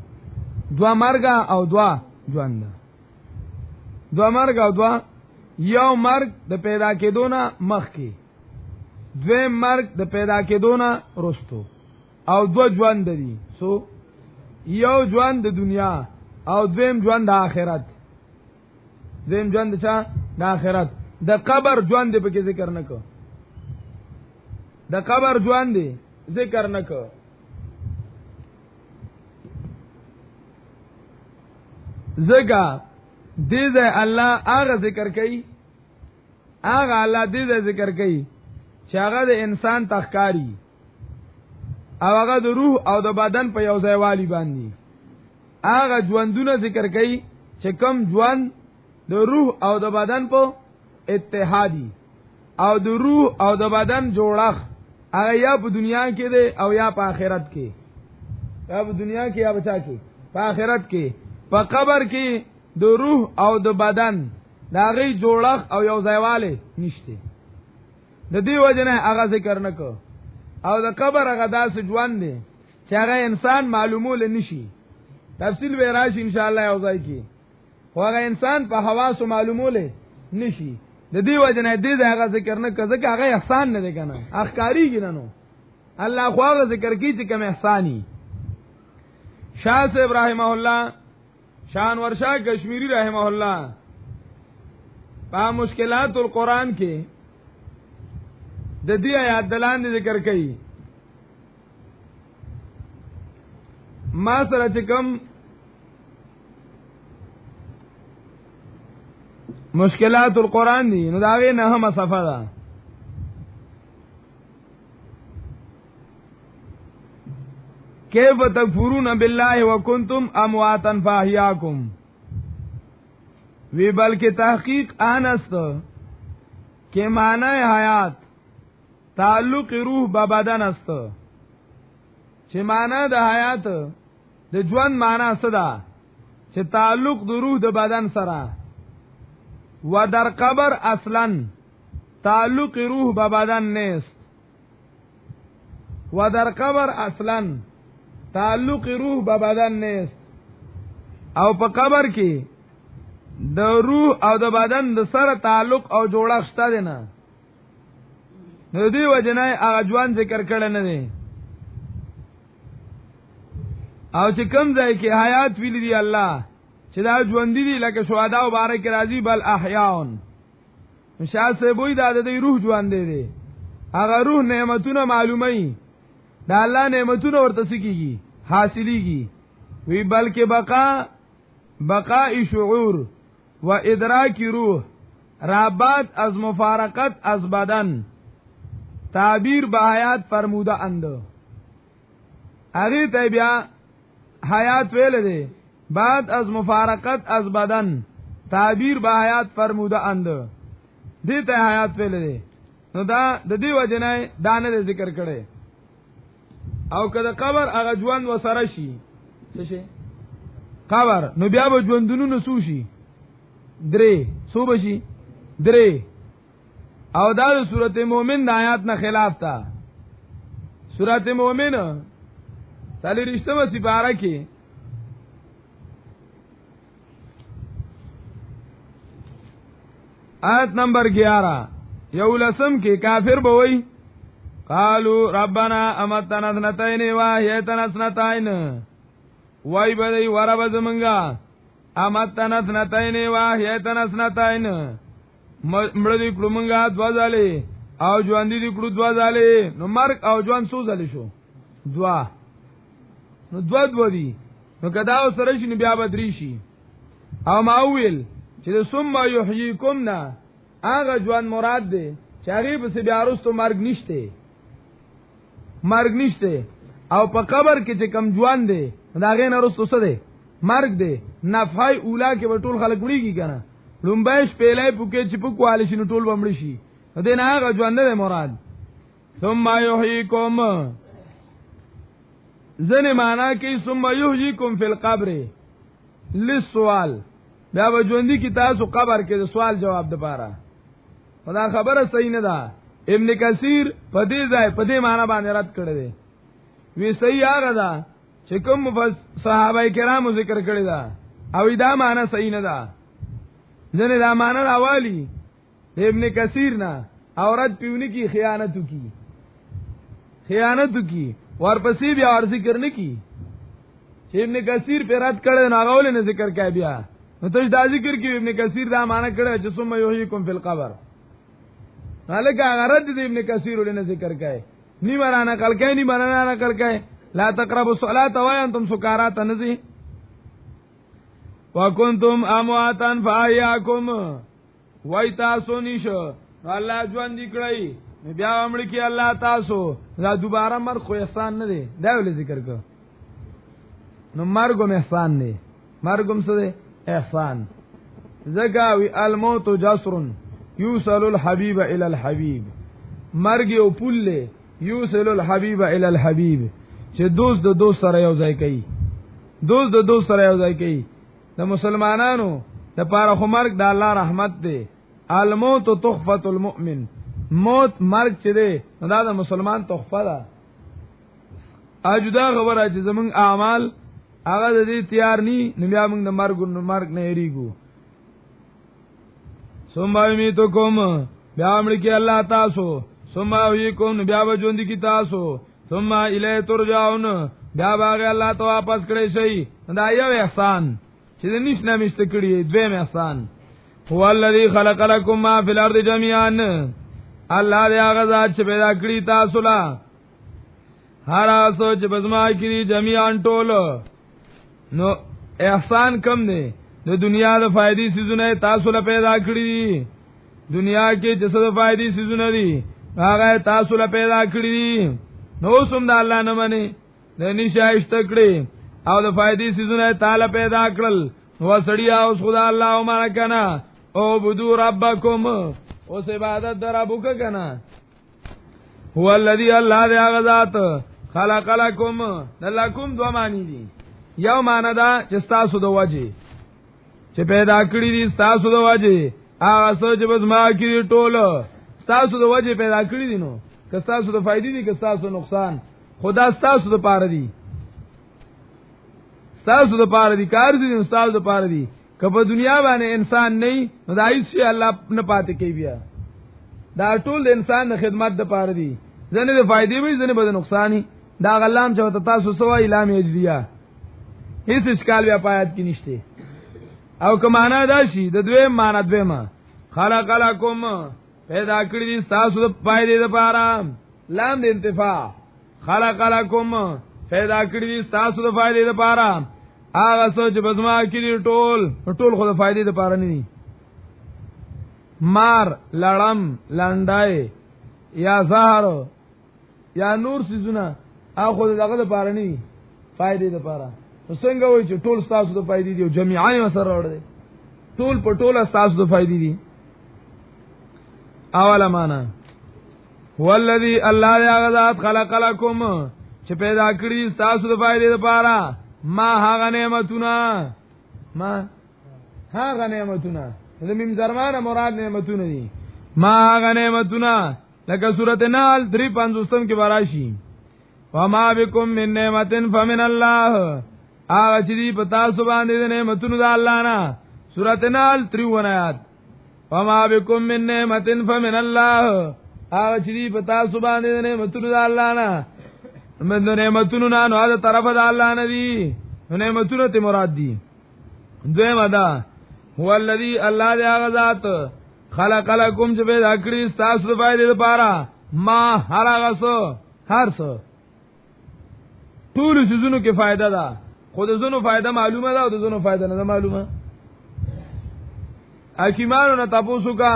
دوا مرګ او دوا ژوند دوا مرګ او دوا یو مرګ د پیدا کېدو نه مخکې دویم مرګ د پیدا کېدو نه وروسته او دو ژوند دي سو یو ژوند د دنیا او دویم ژوند د آخرت دویم ژوند چا د آخرت د قبر ژوند په کې ذکر نکو د قبر ژوند ذکر نکو زګه دې الله هغه ذکر کوي هغه الله دې ذکر کوي چې هغه د انسان تخکاری او هغه د روح او د بدن په یو ځای والی باندې هغه ژوندونه ذکر کوي چې کم ژوند د روح او د بدن په اتحادی او د روح او د بدن جوړخ هغه یا په دنیا کې دی او یا په آخرت کې په دنیا کې یا بچا کې په آخرت کې په قبر کې د روح او د بدن دا غي جوړخ او یو ځایواله نشته د دې وجنه هغه ذکر نکو او د قبر هغه داس ژوند دی چې هغه انسان معلومول نشي تفصیل به راشي ان شاء الله یو ځای کې خو هغه انسان په حواس معلومول نشي د دې وجنه دې هغه ذکر نه کوي ځکه هغه احسان نه دی کنه اخکاری ګننو الله خو هغه ذکر کوي چې کوم احسانی شاه صاحب رحمه الله شان ورشاه کشمیری رحمه الله په مشکلات القرآن کې د دې آیات دلان ذکر کوي ما سره چې کوم مشکلات القرآن دي نو دا غي نه هم صفه ده کیف تکفرون بالله وکنتم امواتا فاحیاکم وی بلکہ تحقیق آنست کہ معنی حیات تعلق روح با بدن است چې معنی د حیات د ژوند معنی صدا چې تعلق د روح د بدن سره و در قبر اصلا تعلق روح با بدن نیست و در قبر اصلا تعلق روح با بدن نیست او په قبر کې د روح او د بدن د سره تعلق او جوړښت شته نه نو دی وجنه هغه ځوان ذکر کړل نه دي او چې کوم ځای کې حیات ویل دي الله چې دا ژوند دي لکه شهدا او بارک راضی بل احیاون شاه سه بوې دا د روح ژوند دي هغه روح نعمتونه معلومي دا الله نعمتونه ورته سکیږي حاصلېږي وی بلکې بقاء شعور و ادراک روح رابط از مفارقت از بدن تعبیر به حیات فرموده اند هغه ته بیا حیات ویل دي بعد از مفارقت از بدن تعبیر به حیات فرموده اند دې ته حیات ویل دي نو دا د دې وجنه دانه ذکر کړي او کله قبر هغه ژوند وسره شي څه شي قبر نو بیا به ژوندونو نسو شي درې سو بشي درې او دا د سورته مؤمن د آیات نه خلاف تا سورته مؤمن سالی رښتمه سپاره کې آیت نمبر 11 یو لسم کې کافر بوي قالوا ربنا امتنا اثنتين واحيتنا اثنتين وای بدی ورب زمنګا امتنا اثنتين واحيتنا اثنتين مړ دې کړو مونږه دواځاله او ژوند دې کړو دواځاله نو مرګ او ژوند سو ځاله شو دوا نو دوا دي نو کدا سره شي بیا بدري شي او ما ویل چې ثم يحييكم نا هغه ژوند مراد دی چې هغه به بیا وروسته مرګ نشته او په قبر کې چې کم ژوند دی دا غي نه وروسته څه دی مرګ دی نفعای اوله کې به ټول خلک وړيږي کنه لومبایش پیلای پوکې چې په کواله شنو ټول بمړي شي دې نه هغه ژوند دی مراد ثم يحييكم ځنه معنا کې ثم يحييكم فی القبر للسوال بیا به ژوندۍ کې تاسو قبر کې د سوال جواب د پاره دا خبره صحیح نه ده ابن کثیر په دې ځای په دې معنا باندې رد کړی دی وی صحیح هغه ده چې کوم صحابه کرامو ذکر کړی ده او دا معنا صحیح نه ده ځنه دا معنا راوالی ابن کثیر نه اورد پیونی کی خیانت کی ورپسې بیا ور ذکر نه کی چې ابن کثیر په رد کړی نه غول نه ذکر کوي بیا نو ته دا ذکر کی ابن کثیر دا معنا کړی چې ثم یحییکم فی القبر حالکه غرض دې ابن کثیر ولنه ذکر کوي نی مرانا کل کوي نی مرانا کل کوي لا تقربوا الصلاة وانتم سکارا تنزی وکنتم امواتا فاحیاکم وای تاسو نشو الله ژوند کړی بیا امر کی الله تاسو دا دوباره مر خو احسان نه دی دا ول ذکر کو نو مرګم احسان دی مرګم څه دی احسان زګاوی الموت جسر یوصل الحبیب الی الحبیب مرګ او پله یوصل الحبیب الی الحبیب چې دوست د دوست سره یو ځای کوي، دوست د دوست سره یو ځای کوي. د مسلمانانو د پاره خو مرګ د الله رحمت دی. الموت تحفة المؤمن، موت مرګ چې دی دا د مسلمان تحفه ده. اجدا خبره چې زمونږ اعمال هغه د دې تیار ني، نو بیا موږ د مرګ نه یریږو. ثم یمیتکم، بیا مړ کې الله تاسو، ثم یحییکم، بیا ژوند کې تاسو، ثم الیه ترجعون، بیا باغ الله ته واپس کړئ شي. دا یو احسان چې د نش نه مشت کړی، دویم احسان. هو الذی خلق لكم ما فی الارض جميعا، الله دې هغه ذات چې پیدا کړی تاسو لا هر څه چې بزما کړی جميعا ټول. نو احسان کم دی، د دنیا د فائدې سيزونه تاسو له پیدا کړی دي. دنیا کې چې څه د فائدې سيزونه دي هغه تاسو له پیدا کړی دي. نو سم د الله نه مني، د نشایشت کړی او د فائدې سيزونه تعالی پیدا کړل. و سړیا اوس خدا الله او ما کنا او بدو ربکم، اوس عبادت در ابو کنا. هو الذی الله دې هغه ذات خلق لكم، لکم دو معنی دي. یو معنی دا چې تاسو د وجه چې پیدا کړی دي، تاسو د وجه هغه څه چې بس ما کړی ټول تاسو د وجه پیدا کړی دي. نو که تاسو د فائدې دي که تاسو نقصان، خدا تاسو د پاره دي، تاسو د پاره دي، کار دي تاسو د پاره دي. که په دنیا باندې انسان نه نو دا هیڅ شي الله نه پاتې کوي. بیا دا ټول د انسان د خدمت د پاره دي، ځنه د فائدې وي ځنه به د نقصان. دا غلام چې تاسو سوا اعلان اجریه هیڅ اشکال بیا پایت کې نشته. او که معنا دا شي د دویم معنا دویمه، خلق لكم پیدا کړی دي تاسو د فائدې لپاره، لام د انتفاع. خلق لكم پیدا کړی دي تاسو د فائدې لپاره هغه څه چې بزما کړی ټول خو د فائدې لپاره نه دي. مار، لړم، لنډای یا زهر یا نور سيزونه هغه خو دغه لپاره نه دي، فائدې لپاره. نو څنګه وایي چې ټول تاسو د فائدې دي او جميعا یې سره وړ دي، ټول په ټوله تاسو د فائدې دي. اوله معنا هو الذی الله یا ذات خلق لكم چې پیدا کړی تاسو د فائدې لپاره ما هغه نعمتونه، ما هغه نعمتونه، د میم زرمانه مراد نعمتونه دي. ما هغه نعمتونه لکه سورته نحل 350 کې براشي، وما بكم من نعمت فمن الله، هغه چې دی په تاسو باندې د نعمتونو د الله نه. سورته نحل 53 آیات. وما بكم من نعمت فمن الله، هغه چې دی په تاسو باندې د نعمتونو د الله نه. من نعمتونو نه نو دا طرف د الله نه دي، نعمتونو ته مراد دي. دویم ادا هو الذی الله دې هغه ذات خلق لكم چې پیدا کړی تاسو د فائدې لپاره ما هر څه ټول سيزونو کې فائدہ ده، خود زونو فائدہ معلومه ده او د زونو فائدہ نه معلومه. حکیمانو نه تاسو کا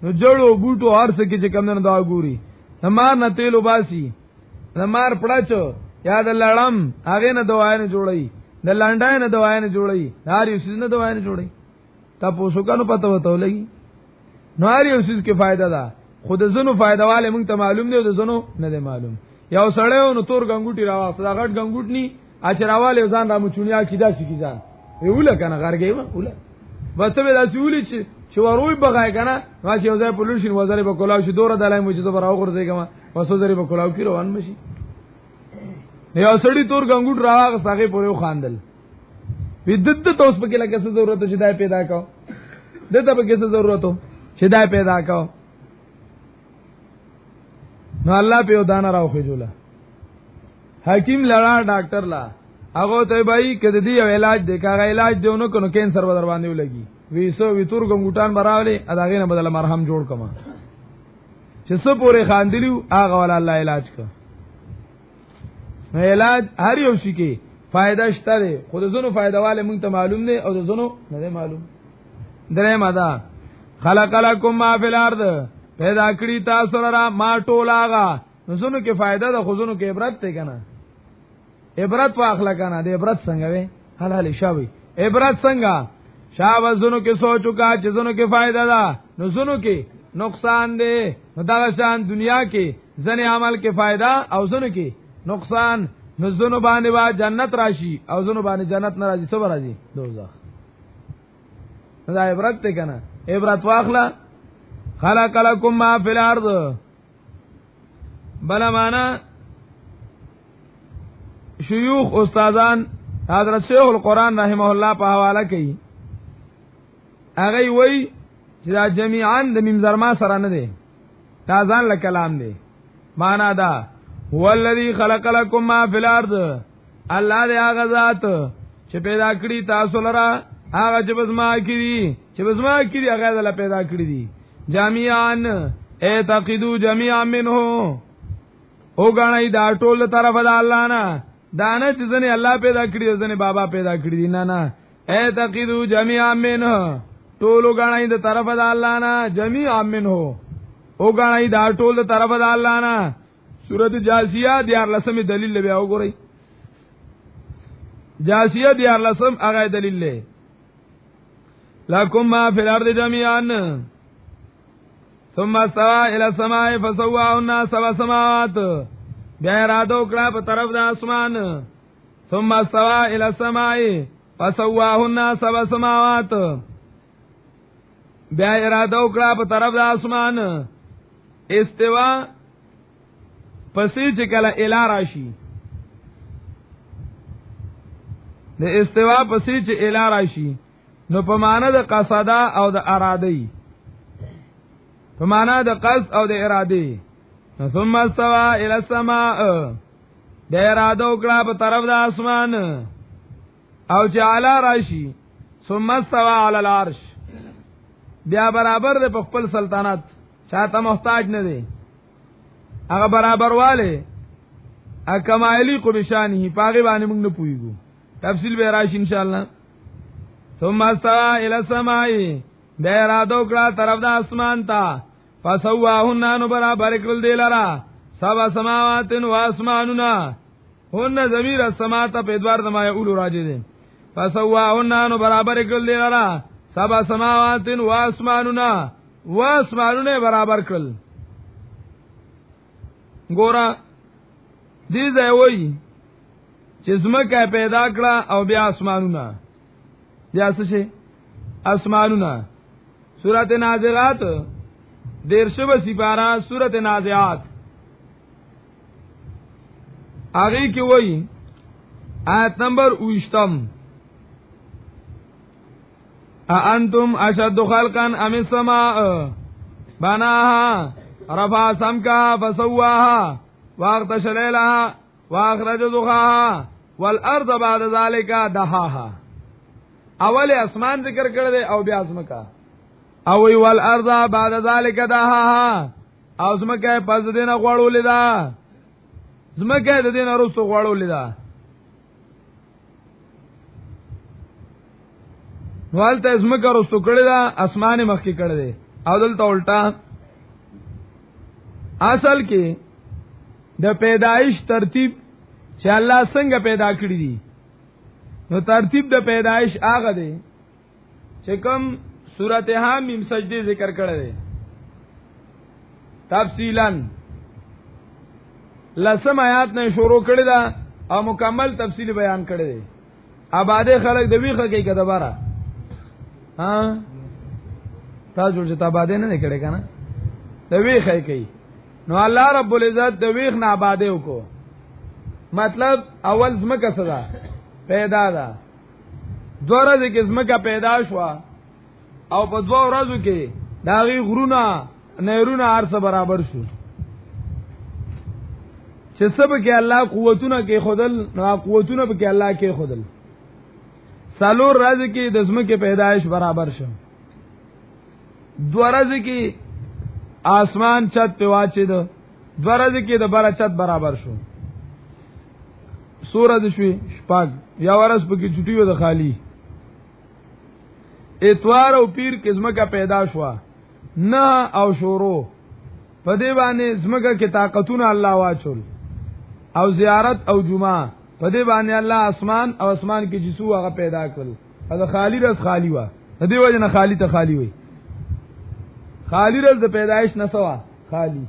نو جوړو بوټو هر څه کې چې کم نه دا ګوري، نمار نه تیل وباسي، نمار پړاچو یا د لړم هغه نه دوايي نه جوړي، د لانډای نه دوايي نه جوړي، هر یو څه نه دوايي نه جوړي. تاسو کا نو پته وته لګي، نو هر یو څه کې فائدہ ده، خود زونو فائدہ والے موږ ته معلوم دی او د زونو نه دی معلوم. یو سړیو نو تور غنګوټي راوځه، دا غټ غنګوټ ني اچراواله ځان را مچونیا کیدا شي ځان ویول کنه غرګي وله بس به داسې ولي چې وروي بغای کنه ما چې یو ځای پولیسین وزارت په کولاو شي دوره دلای مو چې زبر او غرزه کما وسو ځری په کولاو کې روان مشي. یو سړی تور غنګوټ راغ ساګي پورې خواندل بدت توس په کې لکه څه ضرورت چې دای پیدا کاو، دته په کې څه ضرورت چې دای پیدا کاو. نو الله په دانا راوخه جوړه حکیم لړا ډاکټر لا هغه ته بھائی کده دی علاج دی، کاغه علاج دیونو کنو کینسر بدر باندې ولګي ویسو ویتور ګنګوټان براولې اداغه نه بدل مرهم جوړ کما چې څو پورې خاندلیو هغه ول الله علاج کا. نو علاج هر یو شي کې فائدہ شته دی، خود زونو فائدہ والے مونږ ته معلوم دی او زونو نه معلوم. درې ماده خلق لكم ما فی الارض، پیدا کړی تاسو را ما ټولاغه، نو زونو کې فائدہ ده، خو زونو کې عبرت ته کنه، عبرت په اخلاق کنه، د عبرت څنګه وي حلال شاوي عبرت څنګه شاو زونو کې سوچو کا چې زونو کې فائدہ ده، نو زونو کې نقصان دی. نو دا شان دنیا کې ځنې عمل کې فائدہ او زونو کې نقصان. نو زونو باندې وا جنت راشي او زونو باندې جنت نه راځي صبر راځي دوزخ. دا عبرت ته کنه عبرت واخلا خلق لكم ما فی الارض بلا معنا شيوخ استادان حضرت شیخ القرآن رحمه الله په حواله کوي هغه وی چې دا جميعا د میم زرما سره نه دي دا ځان له کلام دی معنا دا هو الذی خلق لكم ما فی الارض الله دې هغه ذات چې پیدا کړی تاسو لره هغه چې بزما کړی چې بزما کړی هغه دې پیدا کړی دي جميعا اعتقدوا جميعا منه او غنای دا ټول طرف د الله نه دانه چې ځنه الله پیدا کړی او ځنه بابا پیدا کړی دي نه نه اعتقدوا جميعا منه ټول غنای د طرف د الله نه جميعا منه او غنای دا ټول د طرف د الله نه سورۃ جاسیہ دیار لسم دلیل بیا وګورئ جاسیہ دیار لسم هغه دلیل له لکم ما فی الارض جميعا ثم استوى الى السماء فسواهن سبع سماوات بیا اراده وکړه په طرف د اسمان ثم استوى الى السماء فسواهن سبع سماوات بیا اراده وکړه په طرف د اسمان استوا پسې چې کله اله راشي د استوا پسې چې اله راشي نو په معنا د قصدا او د اراده په معنا د قصد او د اراده ثم استوى الى السماء د اراده وکړه په طرف د اسمان او چې اعلی راشي ثم استوى على العرش بیا برابر د خپل سلطنت چاته محتاج نه دی هغه برابر والے اکمالی کو بشانه پاغي باندې موږ نه پويګو تفصیل به راشي ان شاء الله ثم استوى الى السماء بیا اراده وکړه طرف د اسمان ته فسواهن نو برابر کړل دی لرا سبع سماوات و اسماننا هن ضمیر السما ته په ادوار د ما یقول راځي دي فسواهن نو برابر کړل دی لرا سبع سماوات و اسماننا برابر کړل ګورا دې ځای وایي چې زمکه پیدا کړه او بیا اسمانونه بیا څه شي اسمانونه سورۃ نازعات دیرشم سپارہ سورۃ نازعات آگے کی وہی آیت نمبر 28 اانتم اشد خلقا ام السماء بناها رفع سمكها فسواها واغطش ليلها واخرج ضحاها والارض بعد ذلك دحاها اول اسمان ذکر کړل او بیا اسمکا او وی والارض بعد ذلك دحاها او اسمکا پس دینه غوړولې دا اسمکا د دینه رسو غوړولې دا والته اسمکا رسو کړل دا اسمان مخکې کړل دي او دلته الټا اصل کې د پیدایش ترتیب چې الله څنګه پیدا کړی دي نو ترتیب د پیدایش هغه دی چې کوم سورته حمیم سجده ذکر کړی دی تفصیلا لسم آیات نه شروع کړی دا او مکمل تفصیل بیان کړی دی آباده خلک د ویخه کې کدبره ها تاسو چې آباده نه کړی کنه د ویخه کوي نو الله رب العزت د ویخ نه آباده وکړو مطلب اول زمکه صدا پیدا ده دوه ورځې کې زمکه پیدا شو او په دوه ورځو کې داغي غرونه نهرونه ارسه برابر شو چې سبا کې الله قوتونه کې خودل نو قوتونه به کې الله کې خودل سالور راځي کې د زمکه پیدایش برابر شو دوه ورځې کې آسمان چت په واچید دوه ورځې کې د بار چت برابر شو سورۃ شوي شپږ یا ورځ په کې چټي و د خالی اتوار او پیر کې زمکه پیدا شو نه او شورو په دې باندې زمکه کې طاقتونه الله واچول او زیارت او جمعه په دې باندې الله اسمان او اسمان کې جسو هغه پیدا کړل دا خالی رس خالی وا د دې وجه نه خالی ته خالی وي خالی رس د پیدایش نسوا خالی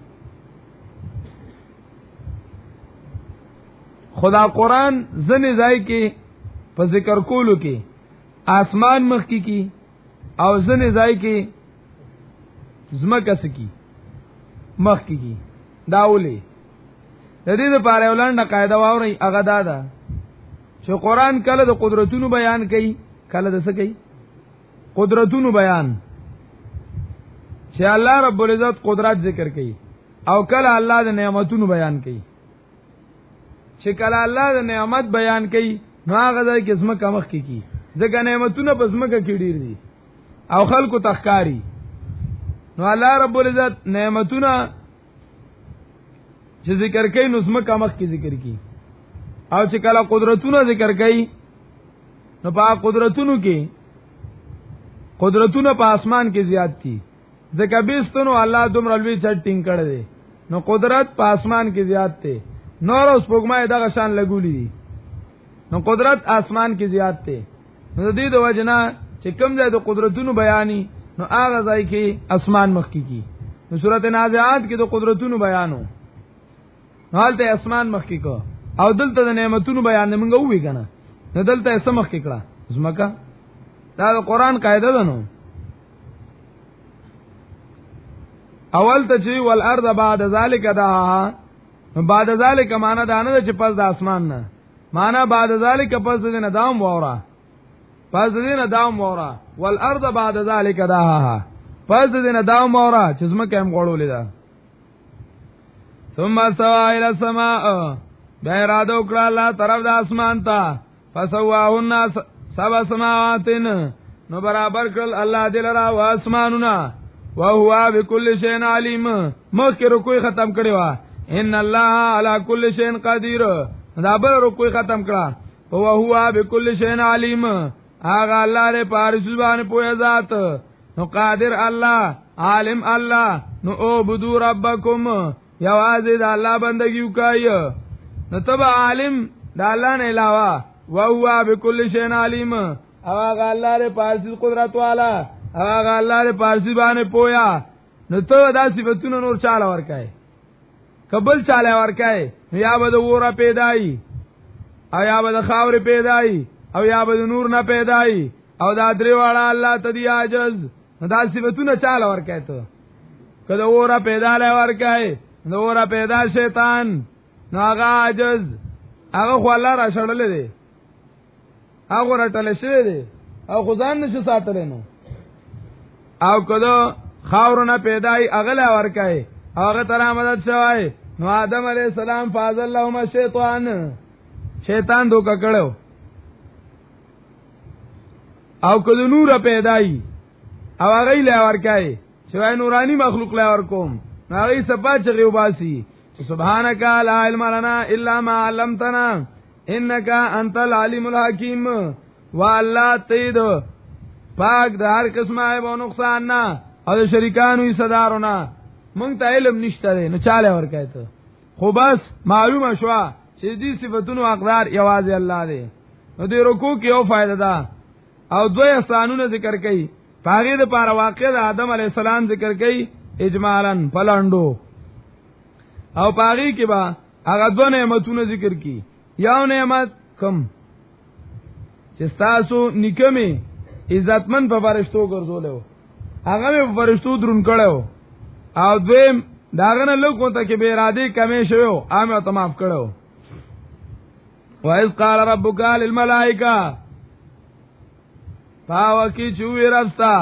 خدا قرآن ځنې ځای کې په ذکر کولو کې آسمان مخ کی او ځنې ځای کې زمکه سکی مخ کی داولې د دې لپاره ولنډه قاعده واوري هغه دا چې قرآن کله د قدرتونو بیان کوي کله د څه کوي قدرتونو بیان چې الله رب العزت قدرت ذکر کوي او کله الله د نعمتونو بیان کوي چې کله الله د نعمت بیان کوي نو هغه ځای کې زمکه مخ کی ځکه نعمتونه په زمکه کې ډیر دي او خلکو تخکاری نو الله رب العزت نعمتونه چې ذکر کوي نو زمکه مخ کې ذکر کوي او چې کله قدرتونه ذکر کوي نو په قدرتونو کې قدرتونه په اسمان کې زیات دي ځکه بیستونو الله دومره لوی چټینګ کړی دی نو قدرت په اسمان کې زیات دی نور اوس پګمای دغه شان لګولې دي نو قدرت اسمان کې زیات دی نو د دې د وجنا چې کوم ځای د قدرتونو بیانې نو هغه ځای کې اسمان مخ کی نو سورته نازعات کې د قدرتونو بیانو حالته اسمان مخ کی کو او دلته د نعمتونو بیان موږ وې کنه نو دلته سم مخ کی کړه زمکا دا د قران قاعده ده نو اول ته چې والارض بعد ذلك دها بعد ذلك معنا دا نه چې پس د اسمان نه معنا بعد ذلك پس د نه دام وورا پس د نه دام وورا والارض بعد ذلك دها پس د نه دام وورا چې زمکه هم غړولې ده ثم استوى الى السماء بیا اراده وکړه الله طرف د اسمان ته فسواهن سبع سماوات نو برابر کړل الله دې لرا و اسمانونه وهو بكل شيء عليم مخکې رکوع ختم کړی و ان الله على كل شيء قدير دا بل رکوع ختم کړه وهو بكل شيء عليم هغه الله دې پارس باندې پوهه ذات نو قادر الله عالم الله نو عبدوا ربكم یوازې د الله بندگی وکای نو تبع عالم د الله نه علاوه وهو بكل شيء عليم هغه الله دې پارس قدرت والا هغه الله دې پارسی باندې پویا نو ته دا صفاتونه نور چاله ورکای قبل چاله ورکای یا به د وره پیدای او یا به د خاور پیدای او یا به د نور نه پیدای او دا درې واړه الله ته دی عاجز دا صفاتونه چاله ورکای ته کله وره پیدا لای ورکای نو وره پیدا شیطان نو هغه عاجز هغه خو الله را شړلې دی هغه راټل شوی دی او خدان نشو ساتل نو او کدو خاورونه پیدای اغلا ورکای هغه تر مدد شوای نو آدم علیہ السلام فاز اللهم شیطان دوکا کړو او کدو نور پیدای او هغه لا ورکای شوای نورانی مخلوق لا ورکوم هغه صفات چغي وباسي سبحانك لا علم لنا الا ما علمتنا انك انت العليم الحكيم والله تید پاک د هر قسمه عیب او نقصان نه او د شریکانو صدارونه مونږ ته علم نشته نو چاله ورکای ته خو بس معلومه شو چې دې صفاتونو اقدار یوازې الله دی نو دې رکوع کې یو فائدہ ده او دوی احسانونه ذکر کړي پاره د پاره واقع د آدم علی السلام ذکر کړي اجمالاً پلاندو او پاره کې با هغه دوه نعمتونه ذکر کړي یو نعمت کم چې تاسو نکمه عزتمن په فرشتو ګرځولیو هغه په فرشتو درون کړو او دویم داغه نه لوکو ته کې به اراده کمې شوی عامه ته معاف کړو وَإِذْ قَالَ رَبُّكَ لِلْمَلَائِكَةِ پاوکی چوی رستا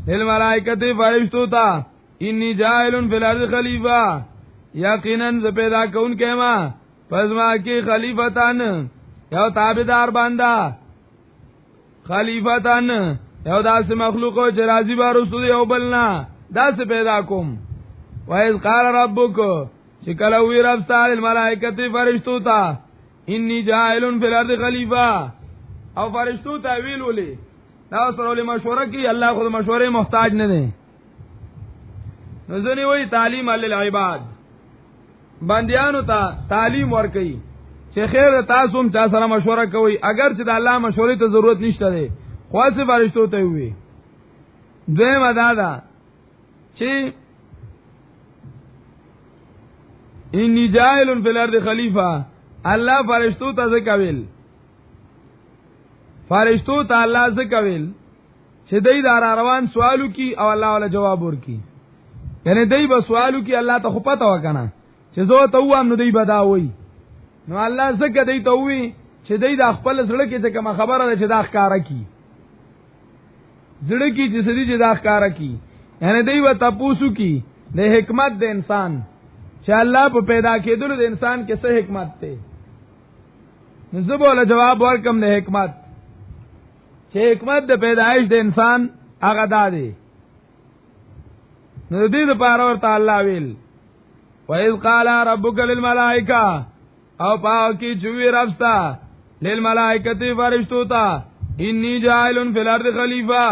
للملائکة فرشتو تا انی جائلن فی الارض خلیفہ یقیناً ز پیدا کون کما پس ما کی خلیفتان یو تابدار باندا خلیفتان یو داس مخلوقو چې راضی با رسول یو بلنا داس پیدا کوم وَإِذْ قَالَ رَبُّكَ چې کله وی رستا للملائکة فرشتو تا انی جائلن فی الارض خلیفہ او فرشتو تا ویل ولی دا سره له مشوره کی الله خود مشوره محتاج نه دی نزنی وی تعلیم للعباد بندیانو ته تعلیم ورکي چې خیر تاسو هم چا سره مشوره کوي اگر چې د الله مشورې ته ضرورت نشته دی خاصه فرشتو ته وی دویم ادا چې انی جاهل فی الارض خلیفہ الله فرشتو ته ځکویل فرشتو ته الله ځکویل چې دای دار روان سوالو کی او الله ولا جواب ورکی یعنی دای به سوالو کی الله ته خو پته وکنه چې زه ته وام نو دای بداوي نو الله زکه دای ته وی چې دای د خپل زړه کې څه کوم خبره ده چې دا ښکارا کی زړه کې چې سړي چې دا ښکارا کی یعنی دای و تاسو کی د حکمت د انسان چې الله په پیدا کېدلو د انسان کې څه حکمت ده نو زه به جواب ورکم د حکمت چې حکمت د پیدایش د انسان هغه دادي نو دې لپاره ورته الله ویل وَإِذْ قَالَ رَبُّكَ لِلْمَلَائِكَةِ او پاکی چوی ربستا لِلْمَلَائِكَةِ فرشتو تا انی جائل فی الارض خلیفہ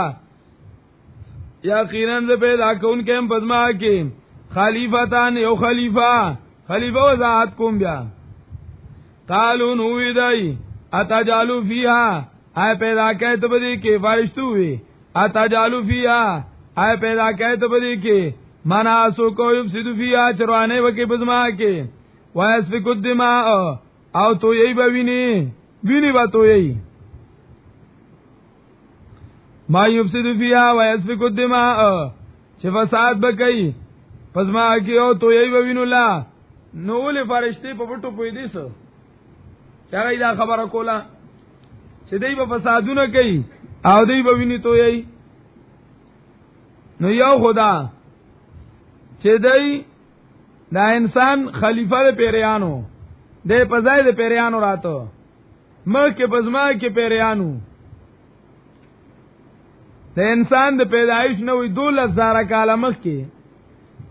یقیناً سے پیدا کون کے پزما کے خلیفتان یو خلیفہ وضاحت کوم بیا قالو نوی دائی اتجالو فیہا آئے پیدا کہے تو بدی کے فرشتو ہوئی اتجالو فیہا آئے پیدا کہے تو بدی کے مناسو کو یفسدو فیہا چروانے وکی پزما کے ویسفک الدماء او تو یہی بینی با تو یہی ما یفسدو فیہا ویسفک الدماء چه فساد بکی پزما کی او تو یہی بینو اللہ نوول فرشتی پا پٹو پوی دیسو چاگئی دا خبر کولا چې دی په فسادونه کوي او دی به ویني تو یې نو یو خدا چې دی دا انسان خلیفہ د پیریانو د پزای د پیریانو راته مکه پزما کې پیریانو د انسان د پیدایش نوې 12000 کاله مخکې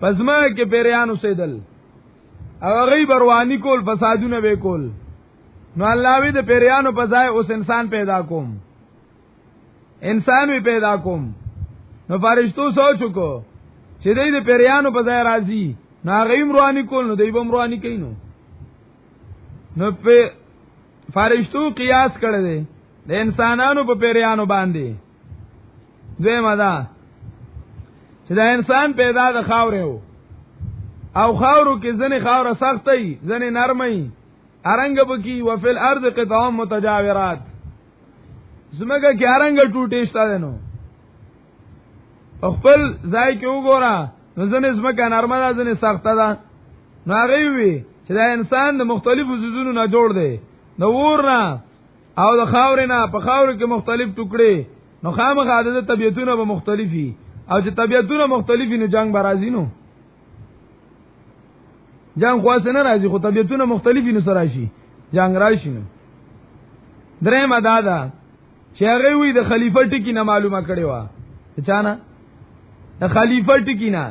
پزما کې پیریانو سیدل او غیب رواني کول فسادونه به کول نو الله وی د پیریانو په ځای اوس انسان پیدا کوم انسان وی پیدا کوم نو فرشتو سوچ کو چې دې د پیریانو په ځای راځي نو غیم رواني کول نو دوی بم رواني کینو نو په فرشتو قیاس کړی دی د انسانانو په پیریانو باندې زما دا چې دا انسان پیدا د خاورې او خاورو کې ځنې خاور سختي ځنې نرمي ارنګ بکی وفل ارض قطع متجاورات زمګه کې ارنګ ټوټې شته نو خپل ځای کې وګوره نو ځنې زمګه نرمه ده ځنې سخته ده نو هغه وی چې دا انسان د مختلفو زیزونو نه جوړ دی د ورنا او د خاورې نه په خاور کې مختلف ټوکړي نو خامخا د طبيعتونو به مختلفي او چې طبيعتونو مختلفي نو جنگ برازي نو جنگ خواست نه راځي خو طبيعتونه مختلفي نو سره شي جنگ راشي نو درې مدادا چې هغه وی د خلیفہ ټکی نه معلومه کړي وا چانه د خلیفہ ټکی نه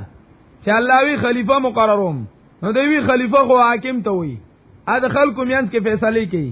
چې الله وی خلیفہ مقرروم نو دوی خلیفہ خو حاکم ته وی ا د خلکو میانس کې فیصله کوي